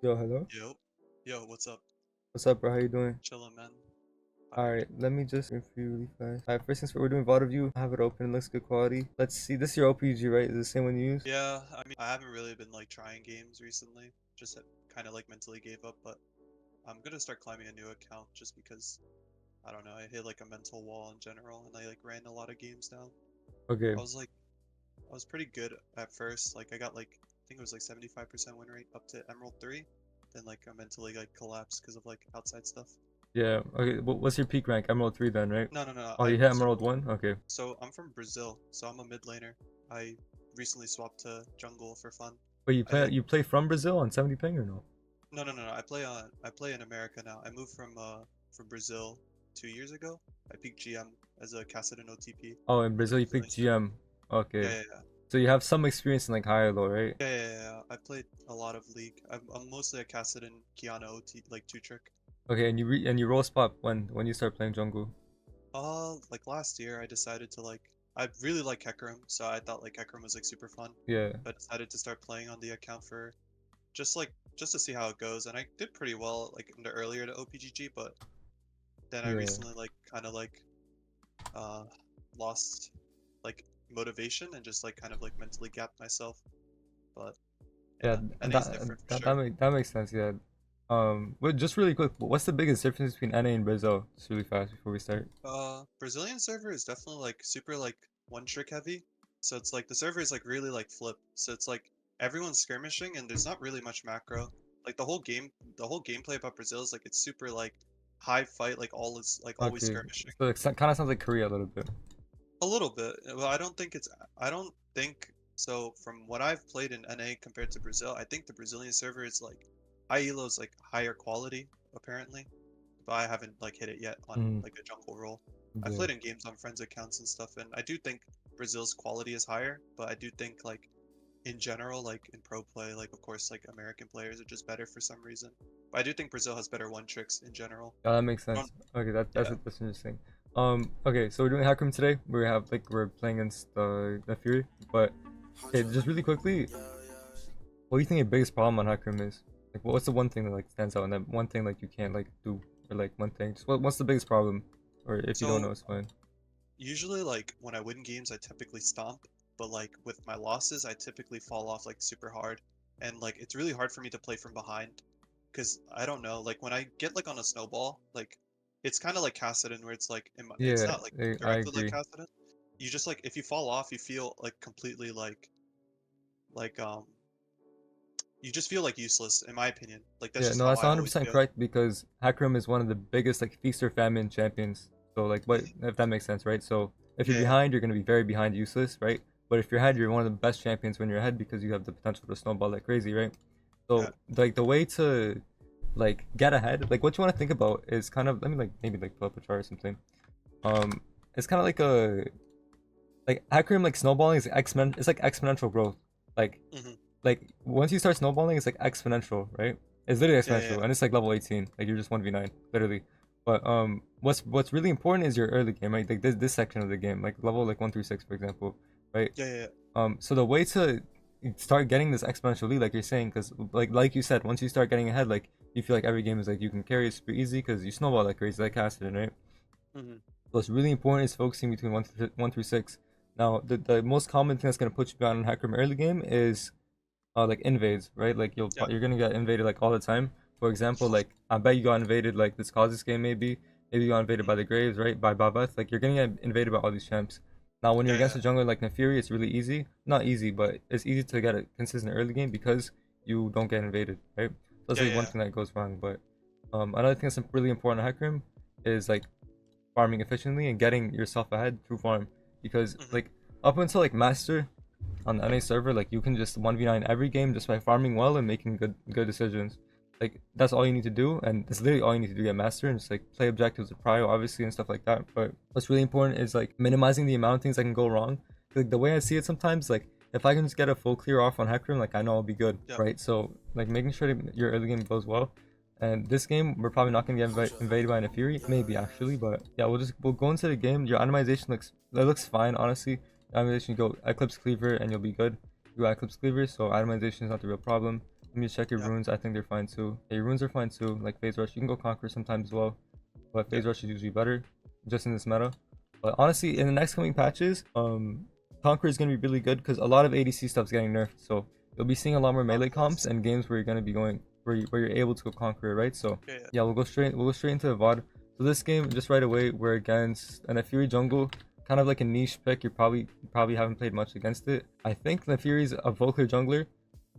Yo, hello. Yo, yo, what's up? What's up, bro? How you doing? Chillin', man. All Tired. right, let me just review really fast. All right, first things first, we're doing VOD review. I have it open. It looks good quality. Let's see. This is your OPG, right? Is it the same one you use? Yeah, I mean, I haven't really been like trying games recently. Just kind of like mentally gave up, but I'm gonna start climbing a new account just because I don't know. I hit like a mental wall in general, and I like ran a lot of games down. Okay. I was like, I was pretty good at first. Like I got like I think it was like 75% win rate up to Emerald 3. Then like I mentally like collapsed because of like outside stuff. Yeah. Okay. What's your peak rank? Emerald 3 then, right? No, no, no. Oh, you hit Emerald 1? Okay. So I'm from Brazil, so I'm a mid laner. I recently swapped to jungle for fun. But I hit you play from Brazil on 70 ping or no? no. I play in America now. I moved from Brazil 2 years ago. I peaked GM as a Kassadin OTP Oh, in in the Brazil you pick Brazilian server. GM. Okay. Yeah, yeah, yeah. So you have some experience in like higher low, right? Yeah. I played a lot of League. I'm mostly a Kassadin Kiana OT like two trick. Okay, and you roll spot when you start playing jungle. Like last year I decided to like I really like Hecarim, so I thought like Hecarim was like super fun. Yeah. But I decided to start playing on the account for just to see how it goes, and I did pretty well like in the earlier to OPGG, but then I Yeah. recently like kind of like uh lost like motivation and just like kind of like mentally gapped myself. But Yeah, yeah, and NA is different for sure. that makes sense. Yeah. But just really quick, what's the biggest difference between NA and Brazil? Just really fast before we start. Brazilian server is definitely like super like one trick heavy, so it's like the server is like really like flip, so it's like everyone's skirmishing and there's not really much macro. Like the whole gameplay about Brazil is like it's super like high fight, like all is like always Okay, skirmishing. so it kind of sounds like Korea a little bit. A little bit. Well, I don't think so. From what I've played in NA compared to Brazil, I think the Brazilian server is like high elo is like higher quality apparently, but I haven't like hit it yet on Mm, like a jungle role. I've yeah. played in games on friends accounts and stuff, and I do think Brazil's quality is higher, but I do think like in general, like in pro play, like of course like American players are just better for some reason. But I do think Brazil has better one tricks in general. Yeah, that makes I don't, sense. Okay, yeah. that's interesting. Okay, so we're doing Hecarim today. We're playing against the Fury, but okay, just really quickly, what do you think your biggest problem on Hecarim is? Like, what's the one thing that like stands out, and that one thing like you can't like do, or like one thing? Just what's the biggest problem? Or if you don't know, So it's fine. usually, like, when I win games, I typically stomp, but like with my losses, I typically fall off like super hard. And like it's really hard for me to play from behind because I don't know, like when I get like on a snowball, like it's kind of like Kassadin where it's like it's Yeah, not like I directly like agree. Kassadin. You just like if you fall off, you feel like completely like you just feel like useless in my opinion. Like that's Yeah, just no, how that's I always 100% feel. correct because Hecarim is one of the biggest like feast or famine champions. So like what Mhm. if that makes sense, right? So if you're Yeah, yeah, behind, you're gonna be very behind, useless, right? But if you're ahead, you're one of the best champions when you're ahead because you have the potential to snowball like crazy, right? yeah. So like the way to like get ahead, like what you want to think about is kind of let me like maybe like pull up a chart or something. Um, it's kind of like a like Hecarim like snowballing is it's like exponential growth. Like Hmm. like once you start snowballing, it's like exponential, right? It's literally Yeah, yeah, exponential, and it's like level 18. Like you're just 1v9, literally. But what's really important is your early game, right? Like this section of the game, like level like 1 through 6, for example, right? yeah, yeah, So the way to start getting this exponential lead, like you're saying, because like you said, once you start getting ahead, like you feel like every game is like you can carry it super easy because you snowball like crazy, like Cassidy, right? yeah. Hmm. So what's really important is focusing between 1 through 6. Now, the most common thing that's gonna put you behind in Hecarim early game is like invades, right? Like Yeah, you're gonna get invaded like all the time. For example, like I bet you got invaded like this Kazakhs game maybe you got invaded by mhm. the Graves, right? By Babeth. Like you're gonna get invaded by all these champs. Now when you're Yeah, against yeah, a jungler like Nefiri, it's really easy. Not easy, but it's easy to get a consistent early game because you don't get invaded, right? So that's yeah, like yeah, one yeah. thing that goes wrong. But another thing that's really important on Hecarim is like farming efficiently and getting yourself ahead through farm. Because Hmm. like up until like master on the NA server, like you can just 1v9 every game just by farming well and making good decisions. Like that's all you need to do, and that's literally all you need to do at master, and just like play objectives with prio, obviously, and stuff like that. But what's really important is like minimizing the amount of things that can go wrong. Like the way I see it sometimes, like if I can just get a full clear off on Hecarim, like I know I'll be good, Yeah. right? So like making sure that your early game goes well. And this game, we're probably not gonna get invaded by a Fury, maybe actually, but yeah, we'll go into the game. Your animation looks fine, honestly. Itemization, you go Eclipse Cleaver and you'll be good. You go Eclipse Cleaver, so itemization is not the real problem. Let me check your Yeah. runes. I think they're fine too. Yeah, your runes are fine too. Like phase rush, you can go conquer sometimes as well, but phase Yeah. rush is usually better, just in this meta. But honestly, in the next coming patches, conquer is gonna be really good because a lot of ADC stuff's getting nerfed. So you'll be seeing a lot more melee comps and games where you're gonna be going where you're able to go conquer, right? So Yeah. Yeah. yeah, we'll go straight into the VOD. So this game, just right away, we're against an Fury jungle, kind of like a niche pick. You probably haven't played much against it. I think the Fury's a Vocler jungler.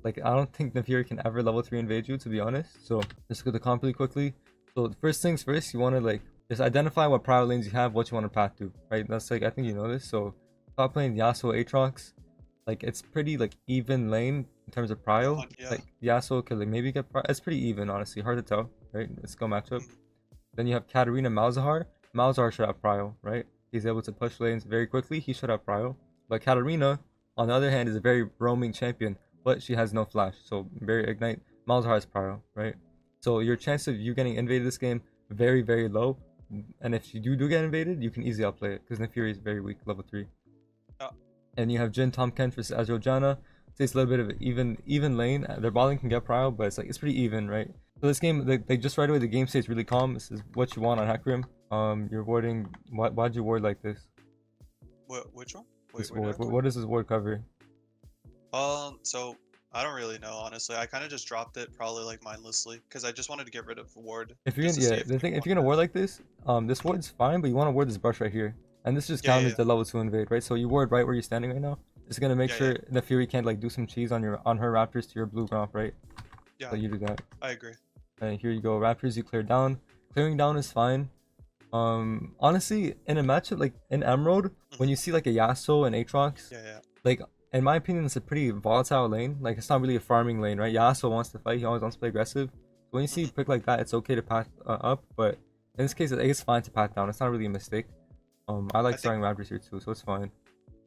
Like, I don't think Navier can ever level 3 invade you, to be honest. So, just look at the comp really quickly. So, first things first, you want to, like, just identify what prior lanes you have, what you want to path to, right? That's, like, I think you know this. So, top lane, Yasuo, Aatrox, like, it's pretty, like, even lane in terms of prio. Yeah. Like, Yasuo could, like, maybe get prio. It's pretty even, honestly. Hard to tell, right? It's skill matchup. Then you have Katarina, Malzahar. Malzahar should have prio, right? He's able to push lanes very quickly. He should have prio. But Katarina, on the other hand, is a very roaming champion, but she has no flash, so very ignite. Malzahar has prio, right? So your chance of you getting invaded this game very, very low. And if you do get invaded, you can easily outplay it because Nefiri is very weak, level 3. Yeah. And you have Jin, Tom Kent versus Azrael Janna. So it's a little bit of an even lane. Their bot lane can get prio, but it's pretty even, right? So this game, they just right away the game stays really calm. This is what you want on Hecarim. You're warding. Why'd you ward like this? Which one? This Where ward. did I What does this ward cover? So I don't really know, honestly. I kind of just dropped it probably like mindlessly because I just wanted to get rid of ward. If you're Just gonna, to see yeah, if the thing, if anyone you're gonna ward has- like this, this ward's fine, but you want to ward this brush right here, and this just Yeah, yeah, counters yeah. the level 2 invade, right? So you ward right where you're standing right now. It's gonna make Yeah, sure yeah. the Fury can't like do some cheese on her Raptors to your blue gromp, right? Yeah, So you do that. I agree. And here you go, Raptors. You clear down. Clearing down is fine. Honestly, in a matchup like in Emerald, when you see like a Yasuo and Aatrox, Yeah, yeah. like in my opinion, it's a pretty volatile lane. Like it's not really a farming lane, right? Yasuo wants to fight. He always wants to play aggressive. So when you see a pick like that, it's okay to path up, but in this case, it's fine to path down. It's not really a mistake. I like I think starting Raptors here too, so it's fine.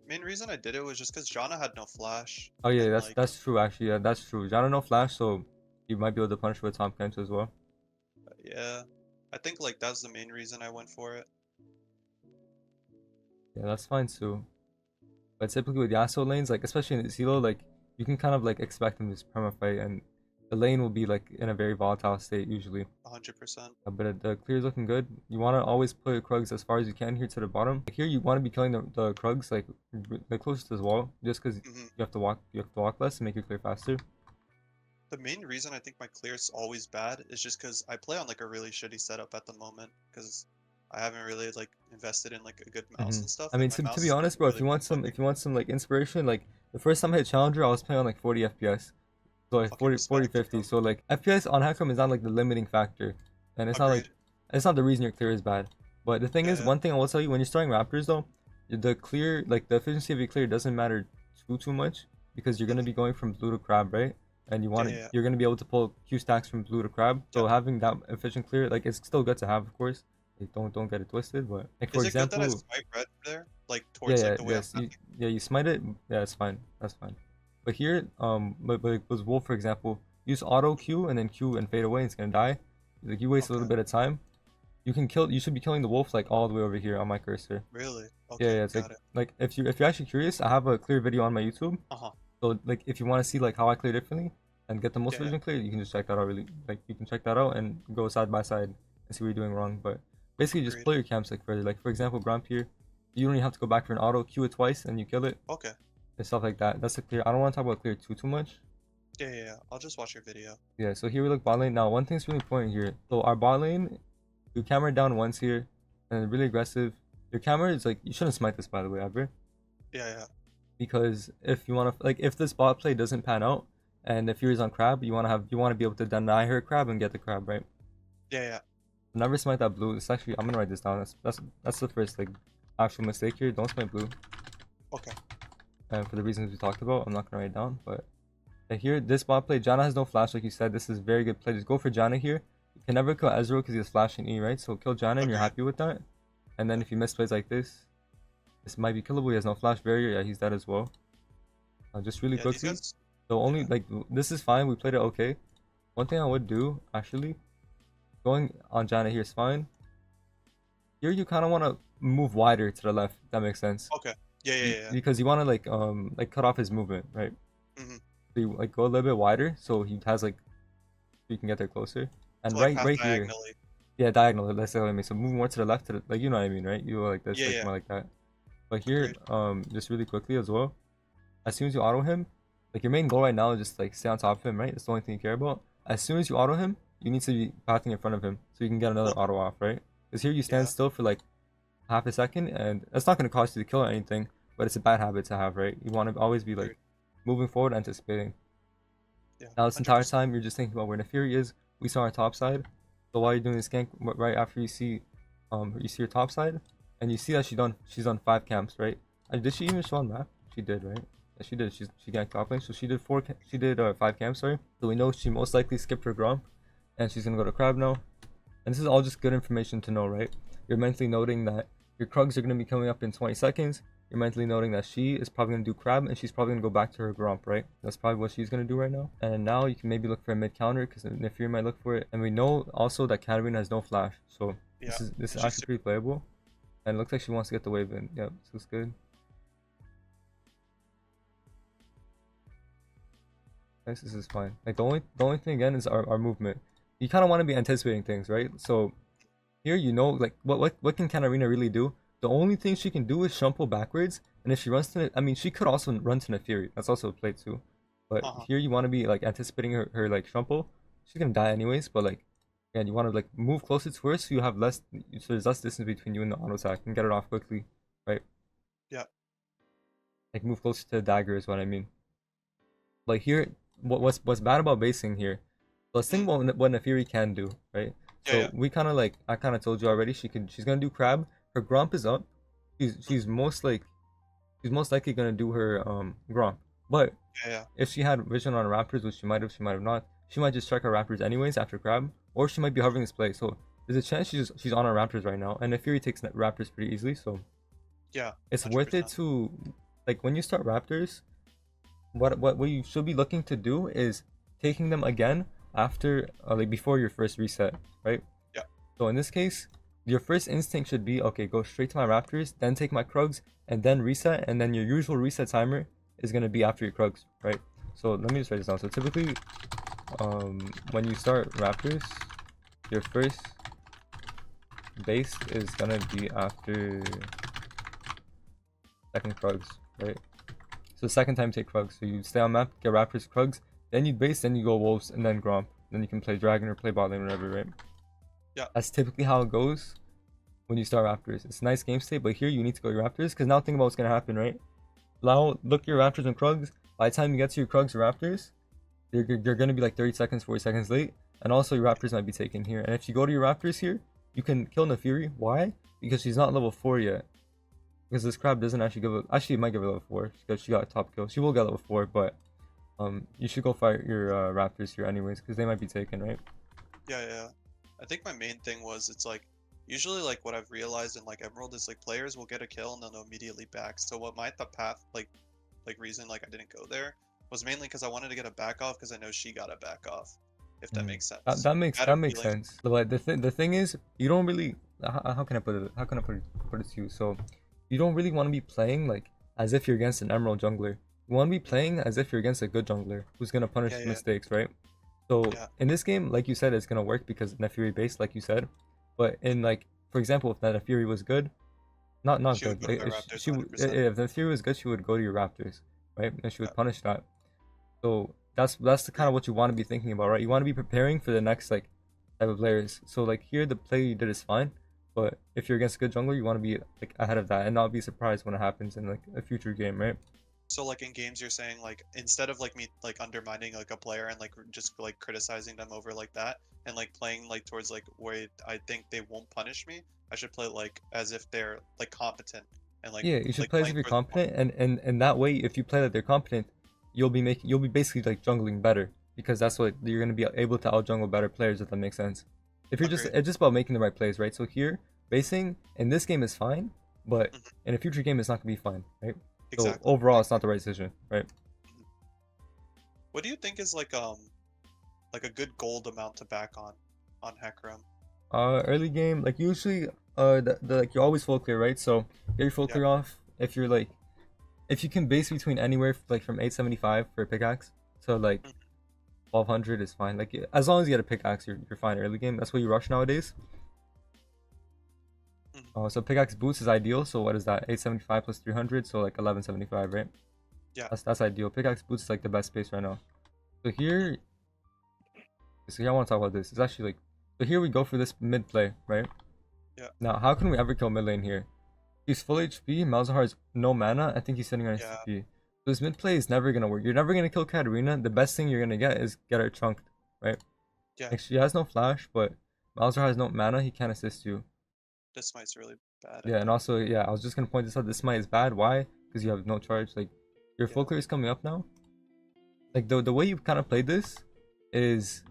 main reason I did it was just because Janna had no flash. Oh yeah, And that's like, that's true actually. Yeah, that's true. Janna no flash, so you might be able to punish with Tom Kench as well. yeah. I think like that's the main reason I went for it. Yeah, that's fine too. But typically with Yasuo lanes, like especially in Zelo, like you can kind of like expect them to perma fight, and the lane will be like in a very volatile state usually. 100%. But the clear is looking good. You want to always put Krugs as far as you can here to the bottom. Like here, you want to be killing the Krugs like closest to the wall, just because you have to walk less to make your clear faster. The main reason I think my clear is always bad is just because I play on like a really shitty setup at the moment because I haven't really like invested in like a good mouse and stuff. I mean, Like, my to mouse be is honest, bro, really bad clicking. if you want some like inspiration, like the first time I hit Challenger, I was playing on like 40 FPS. So like Fucking 40, respect, 50. bro. So like FPS on Hecarim is not like the limiting factor, and it's not like Agreed. it's not the reason your clear is bad. But the thing Yeah, is, yeah. one thing I will tell you, when you're starting Raptors though, the clear, like the efficiency of your clear doesn't matter too much because you're gonna be going from blue to crab, right? And Yeah. you're gonna be able to pull Q stacks from blue to crab. So Yeah. having that efficient clear, like it's still good to have, of course. Like, don't get it twisted, but like for Is it good that I example, swipe red there? Like yeah, towards like yeah, the way I'm yes, you, passing? yeah, you smite it. Yeah, it's fine. That's fine. But here, but with Wolf, for example, use auto Q and then Q and fade away. It's gonna die. Like you waste a little Okay. bit of time. You can kill. You should be killing the wolf like all the way over here on my cursor. Really? Yeah, Okay, yeah. It's got it. like if you're actually curious, I have a clear video on my YouTube. Uh-huh. So like if you want to see like how I clear differently and get the most Yeah, yeah. version clear, you can just check that out. Really, like you can check that out and go side by side and see what you're doing wrong. But basically, just Agreed. play your camps like further. Like for example, Gromp here, you don't even have to go back for an auto. Q it twice and you kill it Okay. and stuff like that. That's the clear. I don't want to talk about clear too much. Yeah. I'll just watch your video. Yeah. So here we look bot lane. Now one thing's really important here. So our bot lane, you camera down once here, and really aggressive. Your camera is like you shouldn't smite this by the way ever. Yeah. Because if you want to like if this bot play doesn't pan out and the Fury's on crab, you want to be able to deny her crab and get the crab, right? Yeah. Never smite that blue. It's actually I'm gonna write this down. That's the first like actual mistake here. Don't smite blue. Okay. And for the reasons we talked about, I'm not gonna write it down. But here, this bot play, Janna has no flash, like you said. This is very good play. Just go for Janna here. You can never kill Ezreal because he has flash and E, right? So kill Janna and you're happy with that. And then if you miss plays like this, this might be killable. He has no flash barrier. Yeah, he's dead as well. Just really quickly. Guys, So only like this is fine. We played it okay. One thing I would do actually, going on Janna here is fine. Here you kind of want to move wider to the left. If that makes sense. okay. Yeah. Because you want to like cut off his movement, right? So you like go a little bit wider, so he has like you can get there closer. And So like path right here, diagonally. yeah, diagonal. That's what I mean. So move more to the left, to the, like you know what I mean, right? You go like this, Yeah, like yeah. more like that. But here, Agreed. just really quickly as well. As soon as you auto him, like your main goal right now is just like stay on top of him, right? That's the only thing you care about. As soon as you auto him, you need to be pathing in front of him so you can get another Well, auto off, right? Because here you stand yeah. still for like half a second, and that's not going to cost you the kill or anything, but it's a bad habit to have, right? You want to always be like Agreed. moving forward, anticipating. Yeah. Now this entire 100%. time you're just thinking about where Nefiri is. We saw our top side, so while you're doing this gank, right after you see your top side, and you see that she's done 5 camps, right? Did she even show on map? She did, right? Yeah, she did. She ganked top lane, so she did 5 camps, sorry. So we know she most likely skipped her Grom, and she's gonna go to Crab now. And this is all just good information to know, right? You're mentally noting that your Krugs are going to be coming up in 20 seconds. You're mentally noting that she is probably going to do Crab, and she's probably going to go back to her Gromp, right? That's probably what she's going to do right now. And now you can maybe look for a mid counter, because Nefiri might look for it. And we know also that Katarina has no flash, so Yeah. this is She's actually pretty playable. And it looks like she wants to get the wave in. Yep, this looks good. Nice, this is fine. Like the only thing again is our movement. You kind of want to be anticipating things, right? So here, you know, like what can Katarina really do? The only thing she can do is shuffle backwards, and if she runs to, I mean, she could also run to Nefiri. That's also a play too. But uh-huh. here, you want to be like anticipating her like shuffle. She's gonna die anyways, but like, again, you want to like move closer to her so you have less, so there's less distance between you and the auto attack and get it off quickly, right? Yeah. Like move closer to the dagger is what I mean. Like here, what's bad about basing here? Let's think Mm. about what Nefiri can do, right? Yeah, So yeah. we kind of like I kind of told you already. She's gonna do crab. Her gromp is up. Mm. She's most likely gonna do her gromp. But Yeah, yeah. if she had vision on raptors, which she might have not. She might just check her raptors anyways after crab, or she might be hovering this play. So there's a chance she's on her raptors right now, and Nefiri takes raptors pretty easily. So Yeah. it's worth it 100%. to like when you start raptors. What you should be looking to do is taking them again after like before your first reset, right? Yeah. So in this case, your first instinct should be okay, go straight to my raptors, then take my Krugs, and then reset, and then your usual reset timer is gonna be after your Krugs, right? So let me just write this down. So typically, when you start raptors, your first base is gonna be after second Krugs, right? So second time take Krugs. So you stay on map, get Raptors, Krugs, then you base, then you go Wolves, and then Gromp. Then you can play Dragon or play bot lane, whatever, right? Yeah. That's typically how it goes when you start Raptors. It's a nice game state, but here you need to go your Raptors, because now think about what's going to happen, right? Now look your Raptors and Krugs. By the time you get to your Krugs or Raptors, you're going to be like 30 seconds, 40 seconds late, and also your Raptors might be taken here. And if you go to your Raptors here, you can kill Nefiri. Why? Because she's not level 4 yet. Because this crab doesn't actually give actually it might give her level 4 because she got a top kill. She will get level 4, but you should go fight your raptors here anyways because they might be taken, right? Yeah, yeah. I think my main thing was it's like usually like what I've realized in like Emerald is like players will get a kill and then they'll immediately back. So what my the path like reason like I didn't go there was mainly because I wanted to get a back off because I know she got a back off, if that makes sense. I had a That makes feeling. sense. But like the thing is, you don't really how can I put it? How can I put it to you? So you don't really want to be playing like as if you're against an Emerald jungler. You want to be playing as if you're against a good jungler who's gonna punish Yeah, yeah, mistakes, right? So yeah. in this game, like you said, it's gonna work because Nefiri based, like you said. But in like, for example, if Nefiri was good, not She would good. go to Like my Raptors if 100%. Nefiri was good, she would go to your Raptors, right? And she Yeah, would punish that. So that's the kind of agreed. what you want to be thinking about, right? You want to be preparing for the next like type of players. So like here, the play you did is fine, but if you're against a good jungler, you want to be like ahead of that and not be surprised when it happens in like a future game, right? So like in games you're saying like instead of like me like undermining like a player and like just like criticizing them over like that and like playing like towards like where I think they won't punish me, I should play like as if they're like competent and Yeah, you should like play as playing if you're for the competent, and that way, if you play that they're competent, you'll be basically like jungling better because that's what you're gonna be able to out jungle better players if that makes sense. If you're just agreed. it's just about making the right plays, right? So here, basing in this game is fine, but Mhm. in a future game it's not gonna be fine, right? So Exactly. overall, it's not the right decision, right? Mhm. What do you think is like a good gold amount to back on Hecarim? Early game, like usually, the like you're always full clear, right? So get your full Yeah. clear off. If you're like, if you can base between anywhere like from 875 for a pickaxe to like Mm, 1200 is fine. Like as long as you get a pickaxe, you're fine early game. That's what you rush nowadays. mm. So pickaxe boost is ideal. So what is that? 875 plus 300, so like 1175, right? Yeah. That's ideal. Pickaxe boost is like the best space right now. So here, I want to talk about this. It's actually like, so here we go for this mid play, right? Yeah. Now, how can we ever kill mid lane here? He's full HP. Malzahar has no mana. I think he's sitting on his Yeah. TP. So this mid play is never gonna work. You're never gonna kill Katarina. The best thing you're gonna get is get her chunked, right? Yeah. Like she has no flash, but Malzahar has no mana. He can't assist you. This smite's really bad, I Yeah, and think. also, yeah, I was just gonna point this out. This smite is bad. Why? Because you have no charge. Like your full Yeah. clear is coming up now. Like the way you kind of played this is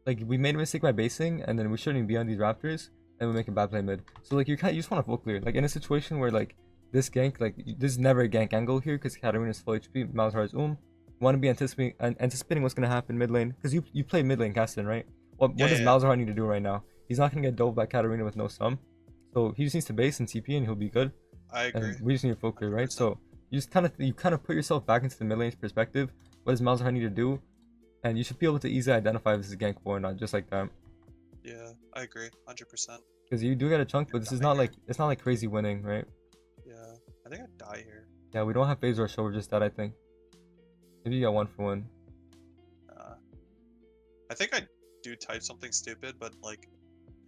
like we made a mistake by basing, and then we shouldn't be on these raptors, and we make a bad play mid. So like you just want to full clear. Like in a situation where like this gank, like this is never a gank angle here because Katarina is full HP, Malzahar is Want to be anticipating what's gonna happen mid lane because you play mid lane Caston, right? What Yeah, does yeah, yeah. Malzahar need to do right now? He's not gonna get dove by Katarina with no sum, so he just needs to base and TP and he'll be good. I agree. And we just need to full clear, right? 100%. So you kind of put yourself back into the mid lane's perspective. What does Malzahar need to do? And you should be able to easily identify if this is gank or not, just like that. Yeah, I agree. 100%. Because you do get a chunk, but this is not Dying like it's not like crazy winning, right? here. Yeah. I think I'd die here. Yeah, we don't have phase rush, so we're just dead, I think. Maybe you got 1 for 1. Uh, I think I do type something stupid, but like,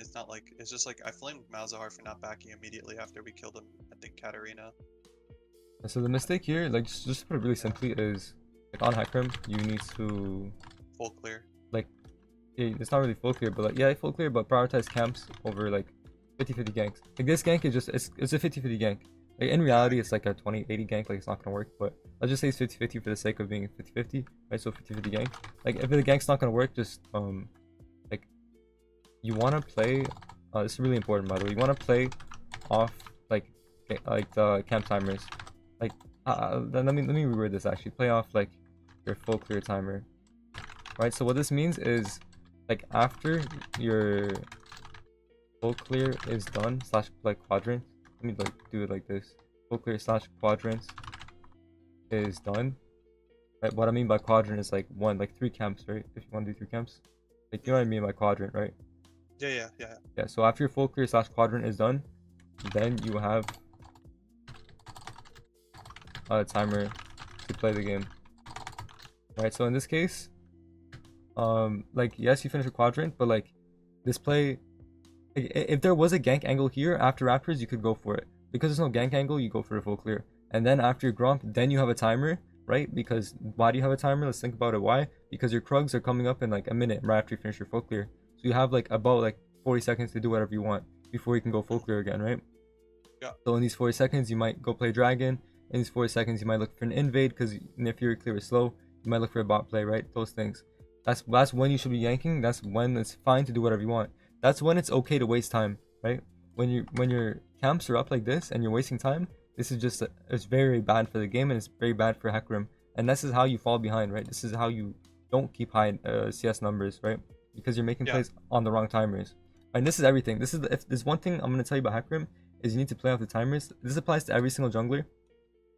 it's not like, it's just like I flamed Malzahar for not backing immediately after we killed him. I think Katarina. And so the mistake here, like just to put it really simply, is like on Hecarim, you need to Full clear. like it's not really full clear, but like yeah, full clear, but prioritize camps over like 50-50 ganks. Like this gank is just it's a 50-50 gank. Like in reality, it's like a 20-80 gank. Like it's not gonna work, but let's just say it's 50-50 for the sake of being 50-50, right? So 50-50 gank. Like if the gank's not gonna work, just like you wanna play. This is really important, by the way. You wanna play off like the camp timers. Like then let me reword this actually. Play off like your full clear timer, right? So what this means is like after your full clear is done slash like quadrant. Let me like do it like this. Full clear slash quadrant is done. Right? What I mean by quadrant is like like 3 camps, right? If you want to do 3 camps, like you know what I mean by quadrant, right? Yeah, yeah, yeah. Yeah. So after your full clear slash quadrant is done, then you have a timer to play the game. Right. So in this case, like yes, you finish a quadrant, but like this play, like, if there was a gank angle here after raptors, you could go for it. Because there's no gank angle, you go for a full clear. And then after your gromp, then you have a timer, right? Because why do you have a timer? Let's think about it. Why? Because your krugs are coming up in like a minute right after you finish your full clear. So you have like about like 40 seconds to do whatever you want before you can go full clear again, right? Yeah. So in these 40 seconds, you might go play dragon. In these 40 seconds, you might look for an invade because if your clear is slow, you might look for a bot play, right? Those things. That's when you should be yanking. That's when it's fine to do whatever you want. That's when it's okay to waste time, right? When your camps are up like this and you're wasting time, this is just it's very bad for the game and it's very bad for Hecarim. And this is how you fall behind, right? This is how you don't keep high CS numbers, right? Because you're making plays on the wrong timers. And this is everything. This is if there's one thing I'm gonna tell you about Hecarim is you need to play off the timers. This applies to every single jungler,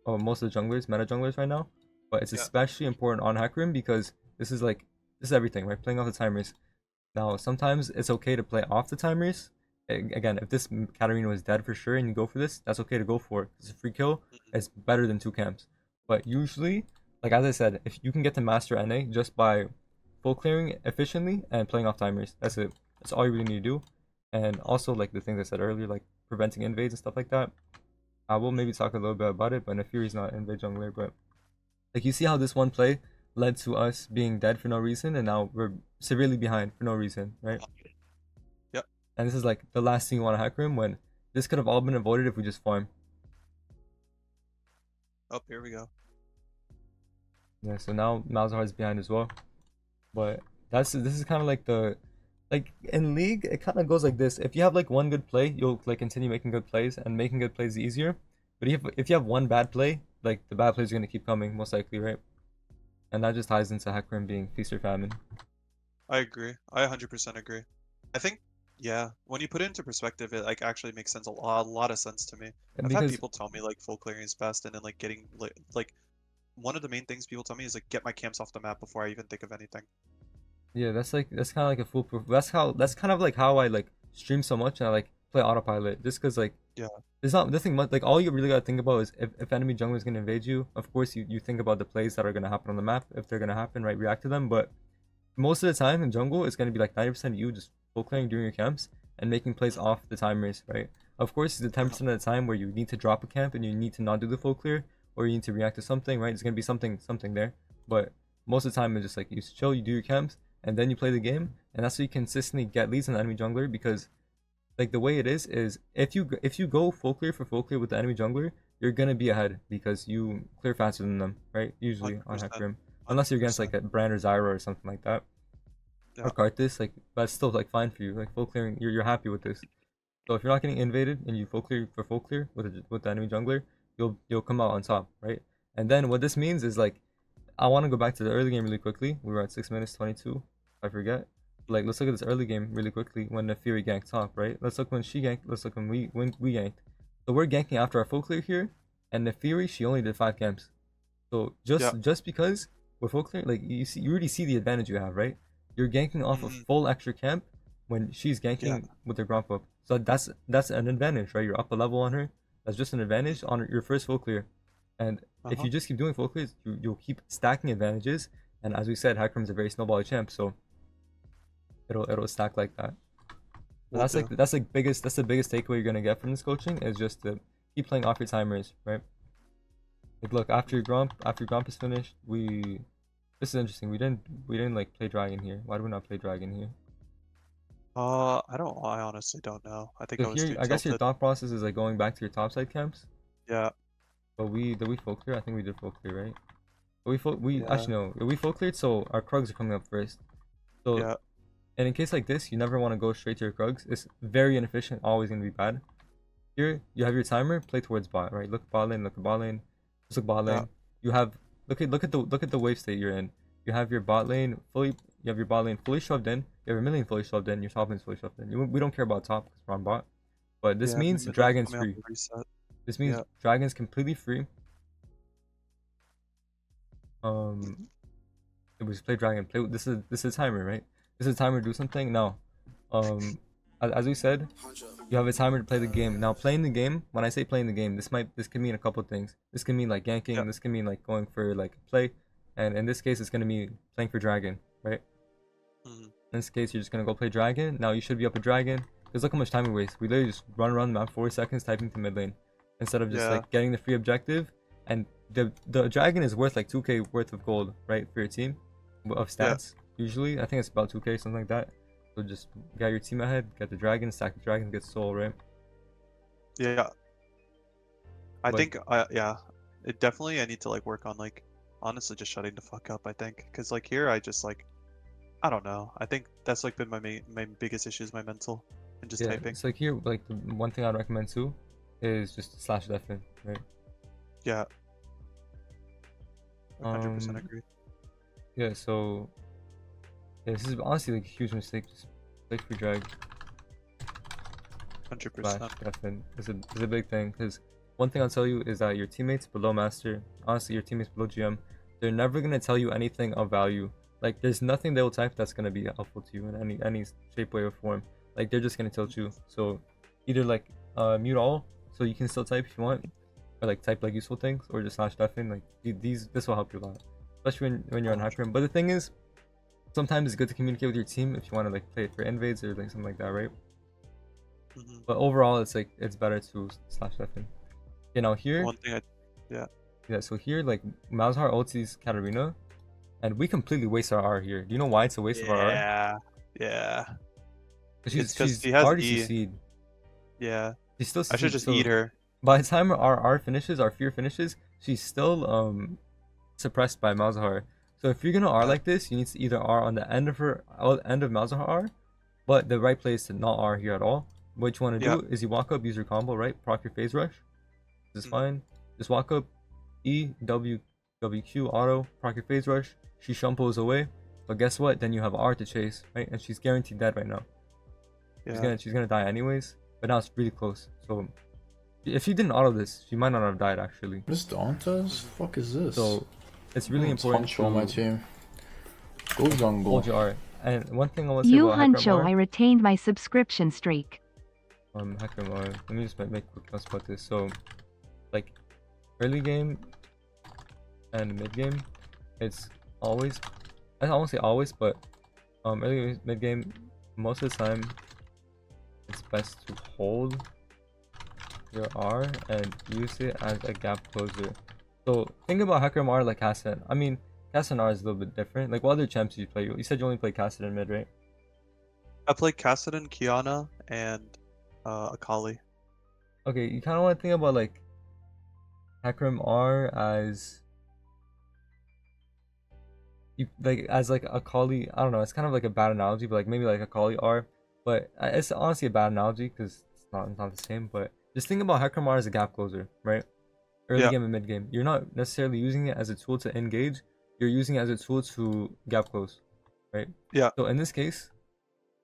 or most of the junglers, meta junglers right now. But it's especially important on Hecarim because this is everything, right? Playing off the timers. Now, sometimes it's okay to play off the timers. Again, if this Katarina was dead for sure and you go for this, that's okay to go for it. It's a free kill. It's better than 2 camps. But usually, like as I said, if you can get to master NA just by full clearing efficiently and playing off timers, that's it. That's all you really need to do. And also, like the things I said earlier, like preventing invades and stuff like that. I will maybe talk a little bit about it, but Fury's not invade jungler. But like you see how this one play led to us being dead for no reason, and now we're severely behind for no reason, right? Yep. And this is like the last thing you want to Hecarim when this could have all been avoided if we just farm. Oh, here we go. Yeah, so now Malzahar is behind as well. But this is kind of like in League, it kind of goes like this. If you have like one good play, you'll like continue making good plays, and making good plays is easier. But if you have one bad play, like the bad plays are gonna keep coming most likely, right? And that just ties into Hecarim being feast or famine. I agree. I 100% agree. I think, yeah, when you put it into perspective, it like actually makes sense, a lot of sense to me. And I've had because people tell me like full clearing is best, and then like getting like one of the main things people tell me is like get my camps off the map before I even think of anything. Yeah, that's kind of like a foolproof. That's kind of like how I like stream so much and I like play autopilot just because like Yeah. there's not nothing much like all you really gotta think about is if enemy jungler is gonna invade you. Of course you think about the plays that are gonna happen on the map if they're gonna happen, right? React to them, but most of the time in jungle it's gonna be like 90% you just full clearing during your camps and making plays Mhm. off the timers, right? Of course, the 10% of the time where you need to drop a camp and you need to not do the full clear or you need to react to something, right? There's gonna be something there, but most of the time it's just like you chill, you do your camps, and then you play the game, and that's how you consistently get leads on the enemy jungler because like the way it is if you go full clear for full clear with the enemy jungler, you're gonna be ahead because you clear faster than them, right? Usually on 100%. Hecarim, unless you're against like 100%. a Brand or Zyra or something like that, or Yeah. Karthus, like that's still like fine for you. Like full clearing, you're happy with this. So if you're not getting invaded and you full clear for full clear with the enemy jungler, you'll come out on top, right? And then what this means is like I want to go back to the early game really quickly. We were at 6 minutes 22. I forget. Like let's look at this early game really quickly when the Fury ganked top, right? Let's look when she ganked. Let's look when we ganked. So we're ganking after our full clear here, and the Fury she only did 5 camps. So Yeah. just because we're full clear, like you already see the advantage you have, right? You're ganking off a Mhm. full extra camp when she's Yeah. ganking with her gromp up. So that's an advantage, right? You're up a level on her. That's just an advantage Mhm. on your first full clear. And if Uh-huh. you just keep doing full clears, you'll keep stacking advantages. And as we said, Hecarim's a very snowball champ, so it'll stack like that. So Will do. that's the biggest takeaway you're gonna get from this coaching is just to keep playing off your timers, right? Like look, after your gromp is finished, this is interesting. We didn't like play dragon here. Why do we not play dragon here? I honestly don't know. I think So I was here, too I guess your tilted. thought process is like going back to your topside camps. Yeah. But did we full clear? I think we did full clear, right? But we Yeah. actually no, we full cleared, so our Krugs are coming up first. So Yeah. and in case like this, you never want to go straight to your Krugs. It's very inefficient, always gonna be bad. Here you have your timer, play towards bot, right? Look bot lane, look at bot lane, just look bot Yeah. lane. You have look at the wave state you're in. You have your bot lane fully you have your bot lane fully shoved in, you have your mid lane fully shoved in, your top lane's fully shoved in. We don't care about top because we're on bot. But this Yeah. My means mid lane's Dragon's coming out free. to reset. This means Yeah. Dragon's completely free. Um we just play dragon. Play. This is a timer, right? This is a timer to do something. Now, as we said, you have a timer to play the game. Now, playing the game. When I say playing the game, this can mean a couple of things. This can mean like Yeah. ganking. This can mean like going for like a play, and in this case, it's gonna be playing for dragon, right? Mhm. In this case, you're just gonna go play dragon. Now you should be up a dragon. Because look how much time we waste. We literally just run around the map 40 seconds typing to mid lane, instead of just Yeah. like getting the free objective. And the dragon is worth like 2k worth of gold, right, for your team, of Yeah. stats. Usually, I think it's about 2k, something like that. So just get your team ahead, get the dragon, stack the dragon, get soul, right? Yeah. I Like think yeah. It definitely I need to like work on like honestly just shutting the fuck up, I think. Cause like here I just like I don't know. I think that's like been my biggest issue is my mental and just yeah, typing. it's like here, like the one thing I'd recommend too, is just slash def in, right? Yeah. 100% Um, agree. yeah. So yeah, this is honestly like a huge mistake. Just play free drag. Slash 100%. Defen is a big thing because one thing I'll tell you is that your teammates below Master, honestly, your teammates below GM, they're never gonna tell you anything of value. Like, there's nothing they will type that's gonna be helpful to you in any shape, way, or form. Like, they're just gonna tilt you. So, either like mute all, so you can still type if you want, or like type like useful things, or just slash Defen. Like this will help you a lot, especially when you're on Hecarim. But the thing is, sometimes it's good to communicate with your team if you want to like play it for invades or like something like that, right? Mm-hmm. But overall, it's like it's better to slash Defen. You know, here, One thing yeah. yeah. So here, like Malzahar ultis Katarina, and we completely waste our R here. Do you know why it's a waste of our R? Yeah. Yeah. 'Cause It's because she's she has already E. CC'd. Yeah. She's still I should CC'd. just So eat her. by the time our R finishes, our fear finishes, she's still suppressed by Malzahar. So if you're gonna R Yeah. like this, you need to either R on the end of end of Malzahar R, but the right place to not R here at all. What you want to Yeah. do is you walk up, use your combo, right? Proc your phase rush. This is Mhm. fine. Just walk up, E, W, WQ, auto, proc your phase rush. She shumpos away. But guess what? Then you have R to chase, right? And she's guaranteed dead right now. Yeah. She's gonna die anyways. But now it's really close. So if she didn't auto this, she might not have died actually. This Dantas? Fuck is this? So it's really important Huncho on my to team. Go jungle. hold your R. And one thing I want to say You about Hecarim Huncho, I R, retained my subscription streak. Hecarim R, let me just make quick notes about this. So, like, early game and mid game, it's always, I won't say always, but early mid game, most of the time, it's best to hold your R and use it as a gap closer. So think about Hecarim R like Cassan. I mean, Cassan R is a little bit different. Like, what other champs do you play? You said you only play Cassan in mid, right? I play Kassadin, Kiana, and Akali. Okay, you kind of want to think about like Hecarim R as you like as like a Akali. I don't know. It's kind of like a bad analogy, but like maybe like Akali R. But it's honestly a bad analogy because it's not the same. But just think about Hecarim R as a gap closer, right? Early Yeah. game and mid game. You're not necessarily using it as a tool to engage. You're using it as a tool to gap close, right? Yeah. So in this case,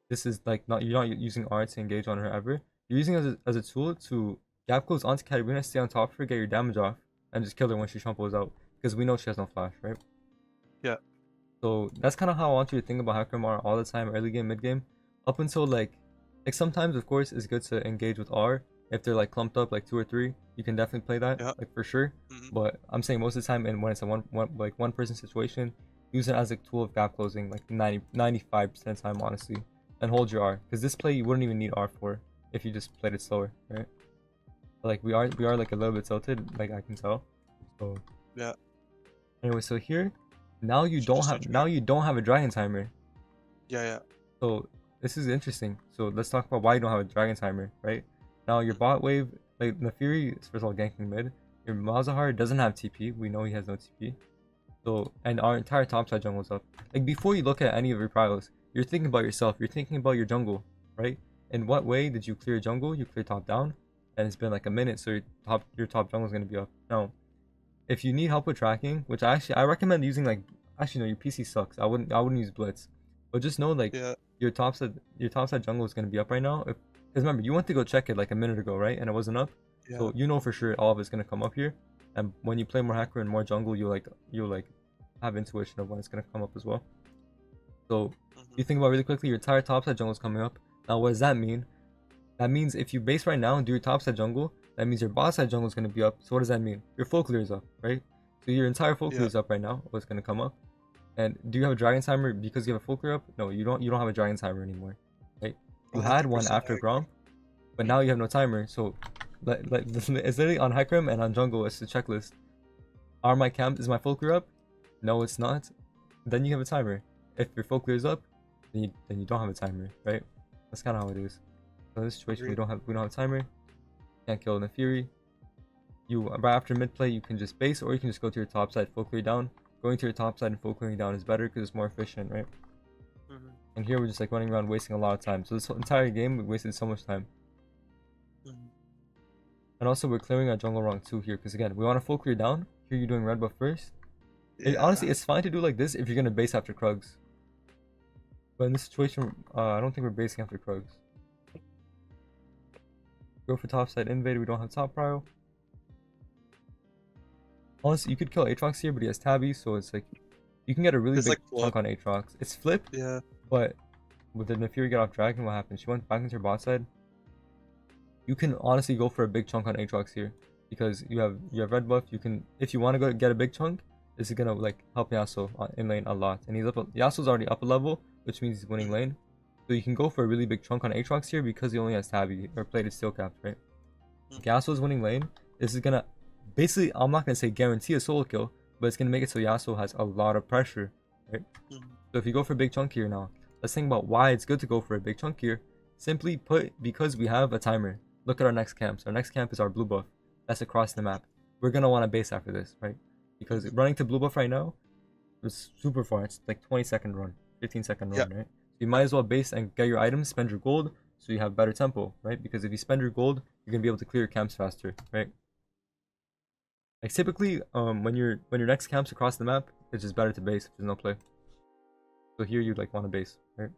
this is like not you're not using R to engage on her ever. You're using it as a tool to gap close onto Katarina, stay on top of her, get your damage off, and just kill her when she shumples out. Because we know she has no flash, right? Yeah. So that's kind of how I want you to think about Hecarim R all the time, early game, mid game, up until like sometimes of course it's good to engage with R if they're like clumped up like 2 or 3. You can definitely play that Yeah. like for sure. But I'm saying most of the time, and when it's a one person situation, use it as a tool of gap closing like 95% of the time honestly, and hold your R because this play you wouldn't even need R for if you just played it slower, right? But, like we are like a little bit tilted, like I can tell. So Yeah. anyway, so here now you Should don't just have switch a dragon timer. Yeah. Yeah. So this is interesting. So let's talk about why you don't have a dragon timer, right? Now your bot wave, like Nefiri is first of all ganking mid. Your Malzahar doesn't have TP. We know he has no TP. So and our entire topside jungle's up. Like before you look at any of your prios, you're thinking about yourself. You're thinking about your jungle, right? In what way did you clear jungle? You clear top down, and it's been like a minute, so your top jungle is gonna be up. Now, if you need help with tracking, which I recommend using like actually no, your PC sucks. I wouldn't use Blitz, but just know like Yeah. your topside jungle is gonna be up right now. Because remember you went to go check it like a minute ago, right? And it wasn't up. Yeah. So you know for sure all of it's gonna come up here. And when you play more hacker and more jungle, you'll like have intuition of when it's gonna come up as well. So you think about really quickly, your entire topside jungle is coming up. Now what does that mean? That means if you base right now and do your topside jungle, that means your bot side jungle is gonna be up. So what does that mean? Your full clear is up, right? So your entire full clear is up right now. What's gonna come up? And do you have a dragon timer because you have a full clear up? No, you don't. You don't have a dragon timer anymore, right? You had one 100% after I agree. Gromp, but now you have no timer. So, like it's literally on Hecarim and on jungle. It's the checklist. Are my camp is my full clear up? No, it's not. Then you have a timer. If your full clear is up, then you don't have a timer, right? That's kind of how it is. So in this situation, we don't have a timer. Can't kill in the Fury. You right after mid play, you can just base, or you can just go to your top side, full clear down. Going to your top side and full clearing down is better because it's more efficient, right? And here we're just like running around wasting a lot of time. So this entire game we wasted so much time. And also we're clearing our jungle wrong too here because again we want to full clear down. Here you're doing red buff first. Honestly, it's fine to do like this if you're gonna base after Krugs. But in this situation, I don't think we're basing after Krugs. Go for top side invade. We don't have top prio. Honestly, you could kill Aatrox here, but he has Tabby, so it's like you can get a really big chunk on Aatrox. It's flip, Yeah. but with the Nefiri get off dragon, what happened? She went back into her bot side. You can honestly go for a big chunk on Aatrox here because you have red buff. You can, if you want to go get a big chunk, this is gonna like help Yasuo in lane a lot. And Yasuo's already up a level, which means he's winning lane. So you can go for a really big chunk on Aatrox here because he only has Tabby or plated steel capped, right? Yasuo's winning lane. This is gonna basically, I'm not gonna say guarantee a solo kill, but it's gonna make it so Yasuo has a lot of pressure, right? So if you go for a big chunk here now, let's think about why it's good to go for a big chunk here. Simply put, because we have a timer. Look at our next camps. Our next camp is our blue buff. That's across the map. We're gonna want to base after this, right? Because running to blue buff right now is super far. It's like 20-second run, 15-second run, right? So you might as well base and get your items, spend your gold, so you have better tempo, right? Because if you spend your gold, you're gonna be able to clear your camps faster, right? Like typically, when your next camp's across the map, it's just better to base if there's no play. So here you'd like want to base, right?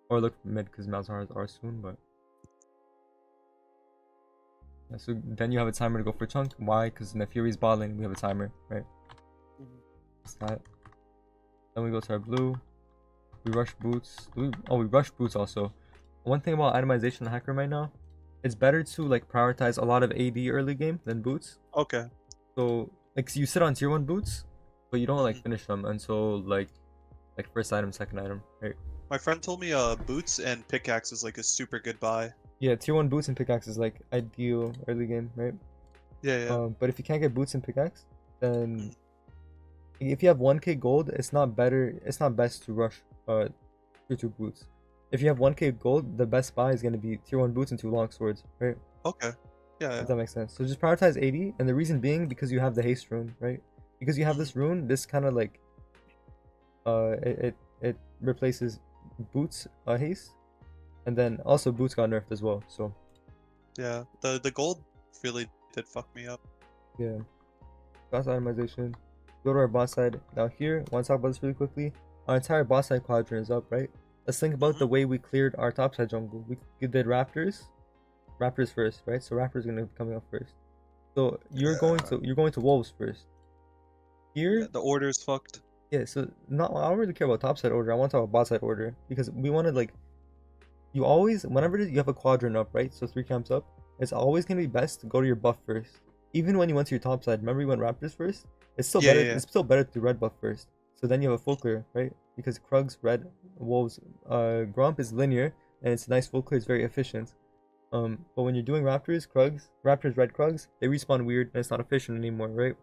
Or look mid because Malzahars are soon, but yeah, so then you have a timer to go for chunk. Why? Because in the Fury's bot lane we have a timer, right? That's that. Then we go to our blue. We rush boots. We rush boots also. One thing about itemization and Hecarim right now, it's better to like prioritize a lot of AD early game than boots. Okay. So like you sit on tier 1 boots, but you don't like finish them until like first item, second item, right? My friend told me boots and pickaxe is like a super good buy. Yeah, tier 1 boots and pickaxe is like ideal early game, right? Yeah. But if you can't get boots and pickaxe, then if you have 1k gold, it's not best to rush tier 2 boots. If you have 1k gold, the best buy is going to be tier 1 boots and 2 long swords, right? Okay. Yeah. If that makes sense. So just prioritize 80, and the reason being because you have the haste rune, right? Because you have this rune, this kind of like it replaces boots haste, and then also boots got nerfed as well. So Yeah. The gold really did fuck me up. yeah, that's itemization. Go to our boss side now. Here, want to talk about this really quickly. Our entire boss side quadrant is up, right? Let's think about the way we cleared our top side jungle. We did raptors first, right? So raptors gonna be coming up first. So you're going to wolves first. Here, Yeah, the order is fucked. yeah. So not I don't really care about top side order. I want to talk about bot side order because we want to like. You always, whenever you have a quadrant up, right? So 3 camps up, it's always gonna be best to go to your buff first. Even when you went to your top side, remember you went raptors first. It's still better. Yeah. It's still better to red buff first. So then you have a full clear, right? Because Krugs, red, wolves, Gromp is linear and it's nice full clear. It's very efficient. But when you're doing raptors, red Krugs, they respawn weird and it's not efficient anymore, right?